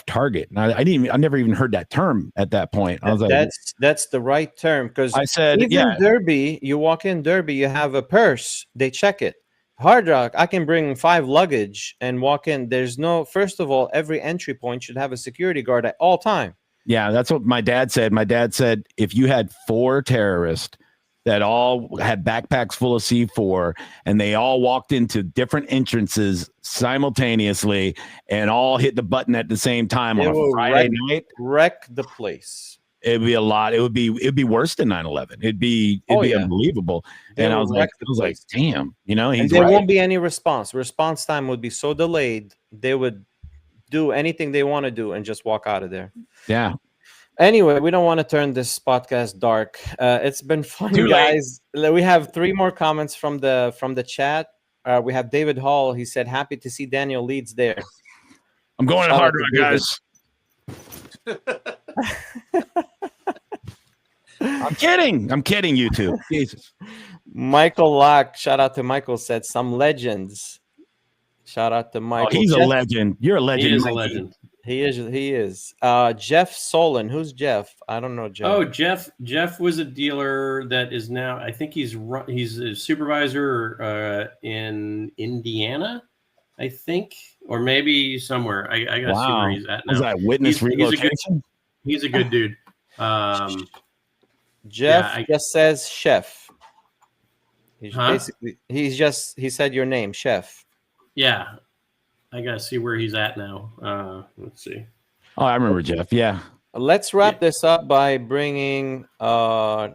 target. And I never even heard that term at that point. I was like, that's the right term, because I said, Derby, you walk in Derby, you have a purse, they check it. Hard Rock, I can bring 5 luggage and walk in. There's no, first of all, every entry point should have a security guard at all time. Yeah, that's what my dad said. My dad said if you had 4 terrorists that all had backpacks full of C4 and they all walked into different entrances simultaneously and all hit the button at the same time on a Friday night, wreck the place. It'd be a lot. It'd be worse than 9/11. It'd be unbelievable. And I was like, damn, and there won't be any response. Response time would be so delayed. They would do anything they want to do and just walk out of there. Yeah. Anyway, we don't want to turn this podcast dark. It's been fun, guys. We have 3 more comments from the chat. We have David Hall. He said, "Happy to see Daniel Leeds there." I'm going to Hard Rock, guys. I'm kidding. I'm kidding, you two. Jesus. Michael Locke, shout out to Michael, said some legends. Shout out to Michael. Oh, he's a legend. You're a legend. He is a Mikey. legend. He is. He is. Jeff Solon. Who's Jeff? I don't know Jeff. Oh, Jeff was a dealer that is now. I think he's a supervisor in Indiana. I think, or maybe somewhere. I gotta see where he's at now. Was that witness relocation? He's a good dude. Jeff just says chef. He's basically he said your name, chef. Yeah, I gotta see where he's at now. Let's see. Oh, I remember Jeff. Yeah. Let's wrap this up by bringing. He's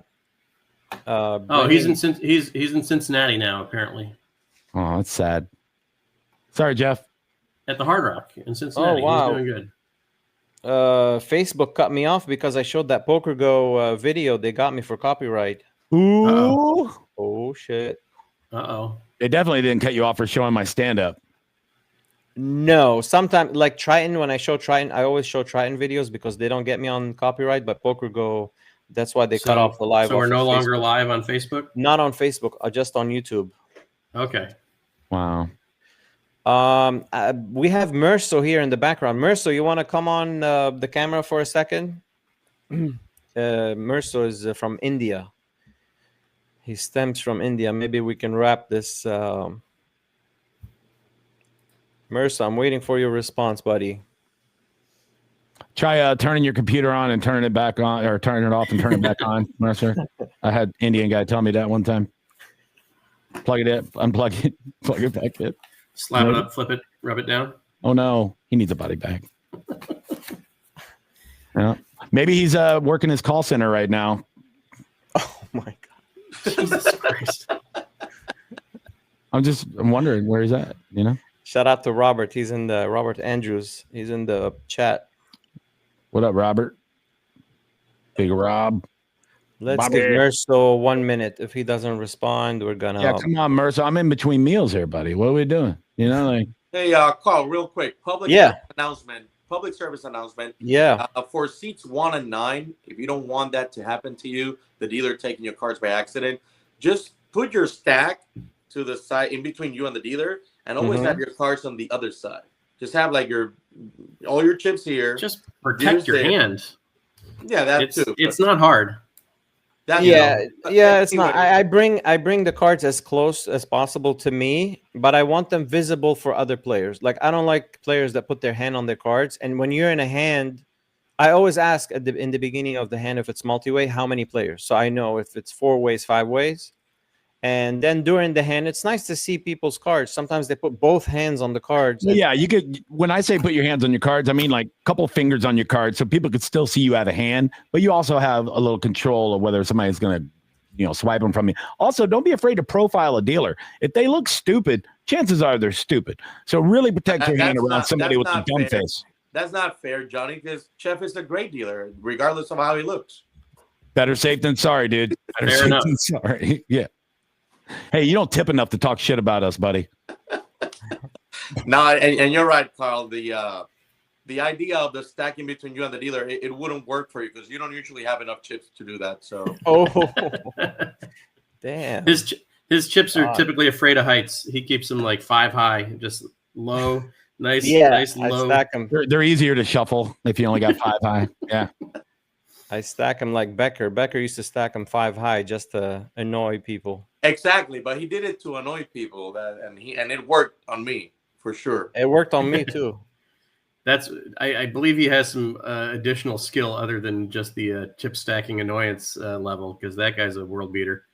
in Cincinnati now, apparently. Oh, that's sad. Sorry, Jeff. At the Hard Rock in Cincinnati. Oh, wow. He's doing good. Facebook cut me off because I showed that Poker Go video. They got me for copyright. Ooh. Uh-oh. Oh shit. Uh-oh. They definitely didn't cut you off for showing my stand-up. No, sometimes like Triton, when I show Triton, I always show Triton videos because they don't get me on copyright, but Poker Go, that's why they cut off the live. So we're off no of longer Facebook. live on Facebook? Not on Facebook, just on YouTube. Okay. Wow. We have Merso here in the background. Merso, you want to come on the camera for a second? Merso is from India. He stems from India. Maybe we can wrap this. Merso, I'm waiting for your response, buddy. Try turning your computer on and turning it back on, or turning it off and turning it back on, Mercer. I had Indian guy tell me that one time. Plug it in, unplug it, plug it back in. Slap it up, flip it, rub it down. Oh no, he needs a body bag. Yeah. Maybe he's working his call center right now. Oh my God. Jesus Christ. I'm wondering where he's at, you know? Shout out to Robert. He's in the Robert Andrews. He's in the chat. What up, Robert? Big Rob. Let's Bobby. give Merso 1 minute. If he doesn't respond, we're gonna. Yeah, come on, Mercer. I'm in between meals here, buddy. What are we doing? You know, like. Hey, Carl, real quick. Public service announcement. Yeah. For seats 1 and 9, if you don't want that to happen to you, the dealer taking your cards by accident, just put your stack to the side in between you and the dealer, and always have your cards on the other side. Just have like all your chips here. Just protect your hand. Yeah, too. It's not hard. It's not. I bring the cards as close as possible to me, but I want them visible for other players. Like I don't like players that put their hand on their cards. And when you're in a hand, I always ask in the beginning of the hand if it's multi-way, how many players, so I know if it's 4 ways, 5 ways. And then during the hand, it's nice to see people's cards. Sometimes they put both hands on the cards. Well, yeah, you could. When I say put your hands on your cards, I mean like a couple fingers on your cards, so people could still see you out of hand. But you also have a little control of whether somebody's going to, swipe them from you. Also, don't be afraid to profile a dealer. If they look stupid, chances are they're stupid. So really protect your hand around somebody with a dumb face. That's not fair, Johnny, because Chef is a great dealer, regardless of how he looks. Better safe than sorry, dude. Better Fair safe enough. than sorry. Yeah. Hey, you don't tip enough to talk shit about us, buddy. No, and you're right, Carl. The idea of the stacking between you and the dealer, it wouldn't work for you because you don't usually have enough chips to do that. So. Oh, damn. His chips are typically afraid of heights. He keeps them like 5 high, just low, nice and low. I stack them. They're easier to shuffle if you only got 5 high. Yeah. I stack them like Becker. Becker used to stack them 5 high just to annoy people. Exactly, but he did it to annoy people, and it worked on me for sure. It worked on me too. I believe he has some additional skill other than just the chip stacking annoyance level, because that guy's a world beater.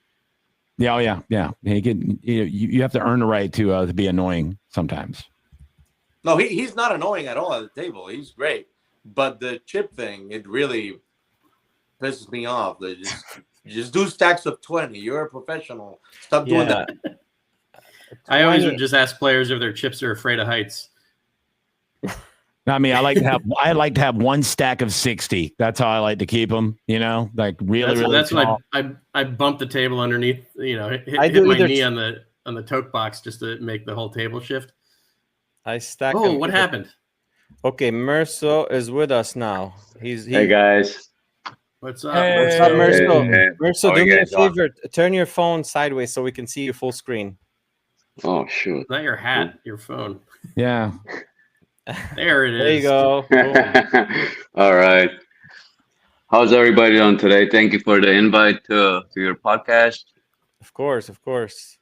Yeah, yeah. You have to earn the right to be annoying sometimes. No, he's not annoying at all at the table. He's great, but the chip thing, it really pisses me off. Just do stacks of 20. You're a professional. Stop doing that. I always would just ask players if their chips are afraid of heights. I mean, I like to have one stack of 60. That's how I like to keep them. Like really. That's when I bump the table underneath. Hit my knee on the toke box just to make the whole table shift. I stack. Oh, what happened? Okay, Merso is with us now. Hey guys. What's up? What's up, Merso? Hey, Merso, how do are you me a guys doing? favor. Turn your phone sideways so we can see you full screen. Oh shoot. Not your hat, your phone. Yeah. There it is. There you go. All right. How's everybody doing today? Thank you for the invite to your podcast. Of course, of course.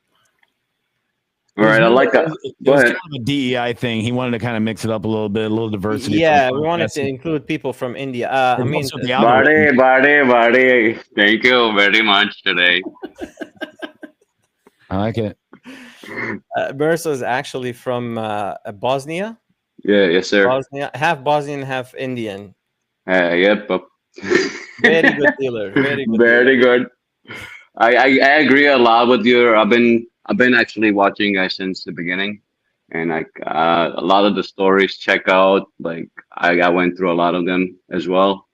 All right, I like that. It Go was ahead. kind of a DEI thing. He wanted to kind of mix it up a little bit, a little diversity. Yeah, we wanted to include people from India. I mean, Body. Thank you very much today. I like it. Merso is actually from Bosnia. Yeah, yes, sir. Bosnia, half Bosnian, half Indian. Yep. Very good dealer. Very good. Very good. I agree a lot with you. I've been actually watching you guys since the beginning, and a lot of the stories check out. Like I went through a lot of them as well.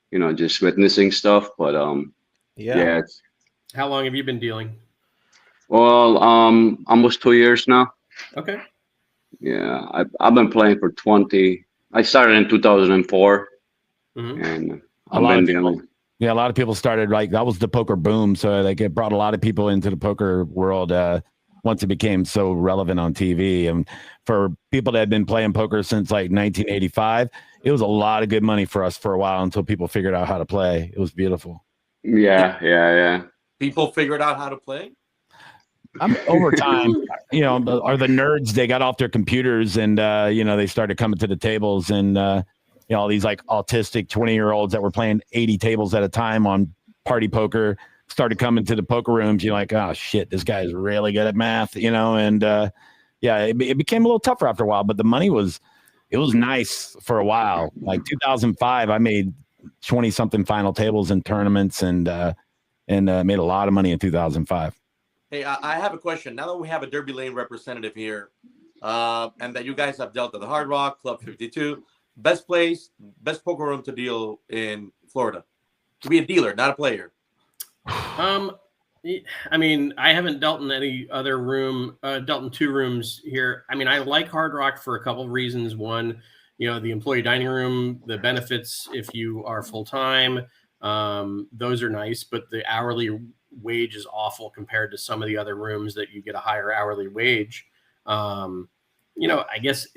You know, just witnessing stuff. But yeah. How long have you been dealing? Well, almost 2 years now. Okay. Yeah, I've been playing for 20. I started in 2004, and A lot of people started like that was the poker boom, so like it brought a lot of people into the poker world once it became so relevant on TV. And for people that had been playing poker since like 1985, it was a lot of good money for us for a while until people figured out how to play. It was beautiful. Yeah. People figured out how to play. Over time, you know, are the nerds, they got off their computers and, you know, they started coming to the tables and, you know, all these like autistic 20-year-olds that were playing 80 tables at a time on party poker started coming to the poker rooms. You're like, oh shit, this guy is really good at math, you know? And, yeah, it became a little tougher after a while, but the money was nice for a while. Like 2005, I made 20 something final tables in tournaments and made a lot of money in 2005. Hey, I have a question. Now that we have a Derby Lane representative here, and that you guys have dealt at the Hard Rock, Club 52, best poker room to deal in Florida, to be a dealer, not a player. I mean, I haven't dealt in any other room, dealt in 2 rooms here. I mean, I like Hard Rock for a couple of reasons. One, you know, the employee dining room, the benefits if you are full-time, those are nice, but the hourly wage is awful compared to some of the other rooms that you get a higher hourly wage. You know, I guess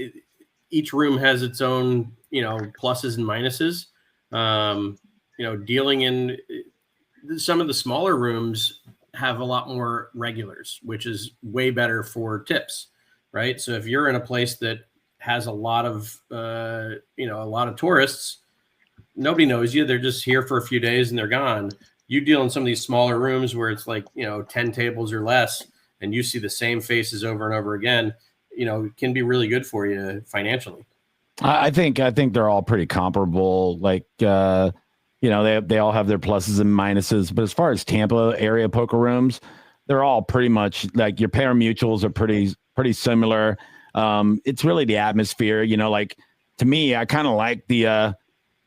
each room has its own, you know, pluses and minuses. You know, dealing in some of the smaller rooms have a lot more regulars, which is way better for tips, right? So if you're in a place that has a lot of, you know, a lot of tourists, nobody knows you. They're just here for a few days and they're gone. You deal in some of these smaller rooms where it's like, you know, 10 tables or less, and you see the same faces over and over again, you know, it can be really good for you financially. I think they're all pretty comparable. Like, you know, they all have their pluses and minuses, but as far as Tampa area poker rooms, they're all pretty much like your pari-mutuels are pretty similar. It's really the atmosphere, you know, like to me, I kind of like the,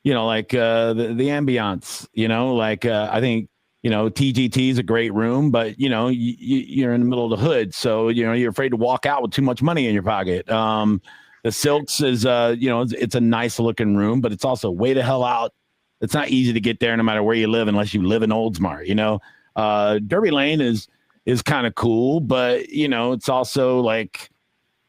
you know, like the ambiance, you know, like I think, you know, TGT is a great room, but, you know, you're in the middle of the hood. So, you know, you're afraid to walk out with too much money in your pocket. The Silks is, you know, it's a nice looking room, but it's also way the hell out. It's not easy to get there no matter where you live, unless you live in Oldsmar, you know. Derby Lane is kind of cool, but, you know, it's also like,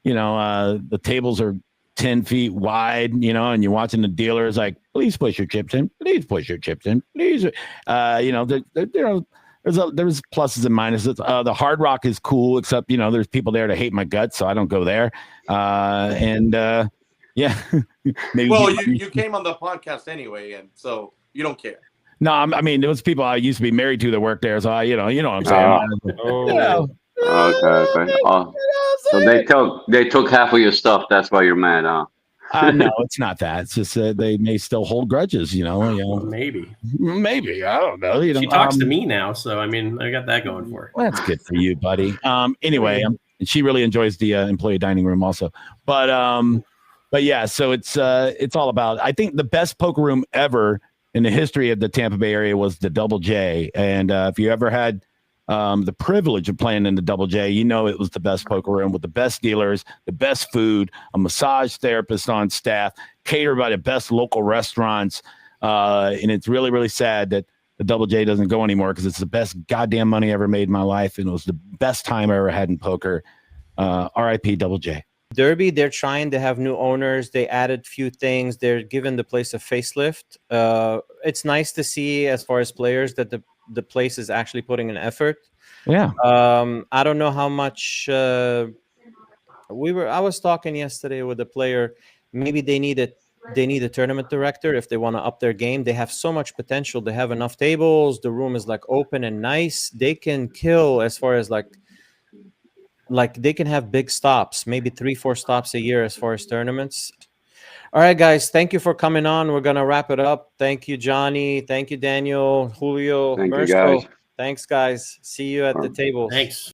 you know, the tables are 10 feet wide, you know, and you're watching the dealers like, please push your chips in, please push your chips in, please. You know, there's pluses and minuses. The Hard Rock is cool, except, you know, there's people there to hate my guts, so I don't go there. Yeah. Maybe well, you came on the podcast anyway, and so you don't care. No, I mean, there was people I used to be married to that work there, so you know what I'm saying. You know. Okay. Oh, so they took half of your stuff. That's why you're mad, huh? No, it's not that. It's just they may still hold grudges, you know. Maybe. I don't know. You know, she talks to me now, so I mean, I got that going for her. Well, that's good for you, buddy. Anyway, she really enjoys the employee dining room also, but yeah. So it's all about. I think the best poker room ever in the history of the Tampa Bay area was the Double J, and if you ever had the privilege of playing in the Double J. You know, it was the best poker room with the best dealers, the best food, a massage therapist on staff, catered by the best local restaurants. And it's really, really sad that the Double J doesn't go anymore because it's the best goddamn money I ever made in my life. And it was the best time I ever had in poker. RIP Double J. Derby, they're trying to have new owners. They added few things. They're giving the place a facelift. It's nice to see, as far as players, that the place is actually putting an effort. Yeah. I don't know how much I was talking yesterday with a player. Maybe they need a tournament director if they want to up their game. They have so much potential. They have enough tables. The room is like open and nice. They can kill as far as like they can have big stops, maybe 3-4 stops a year as far as tournaments. All right, guys, thank you for coming on. We're gonna wrap it up. Thank you, Johnny. Thank you, Daniel, Julio, Thank you, Merso. guys. Thanks, guys. See you at the table. Thanks.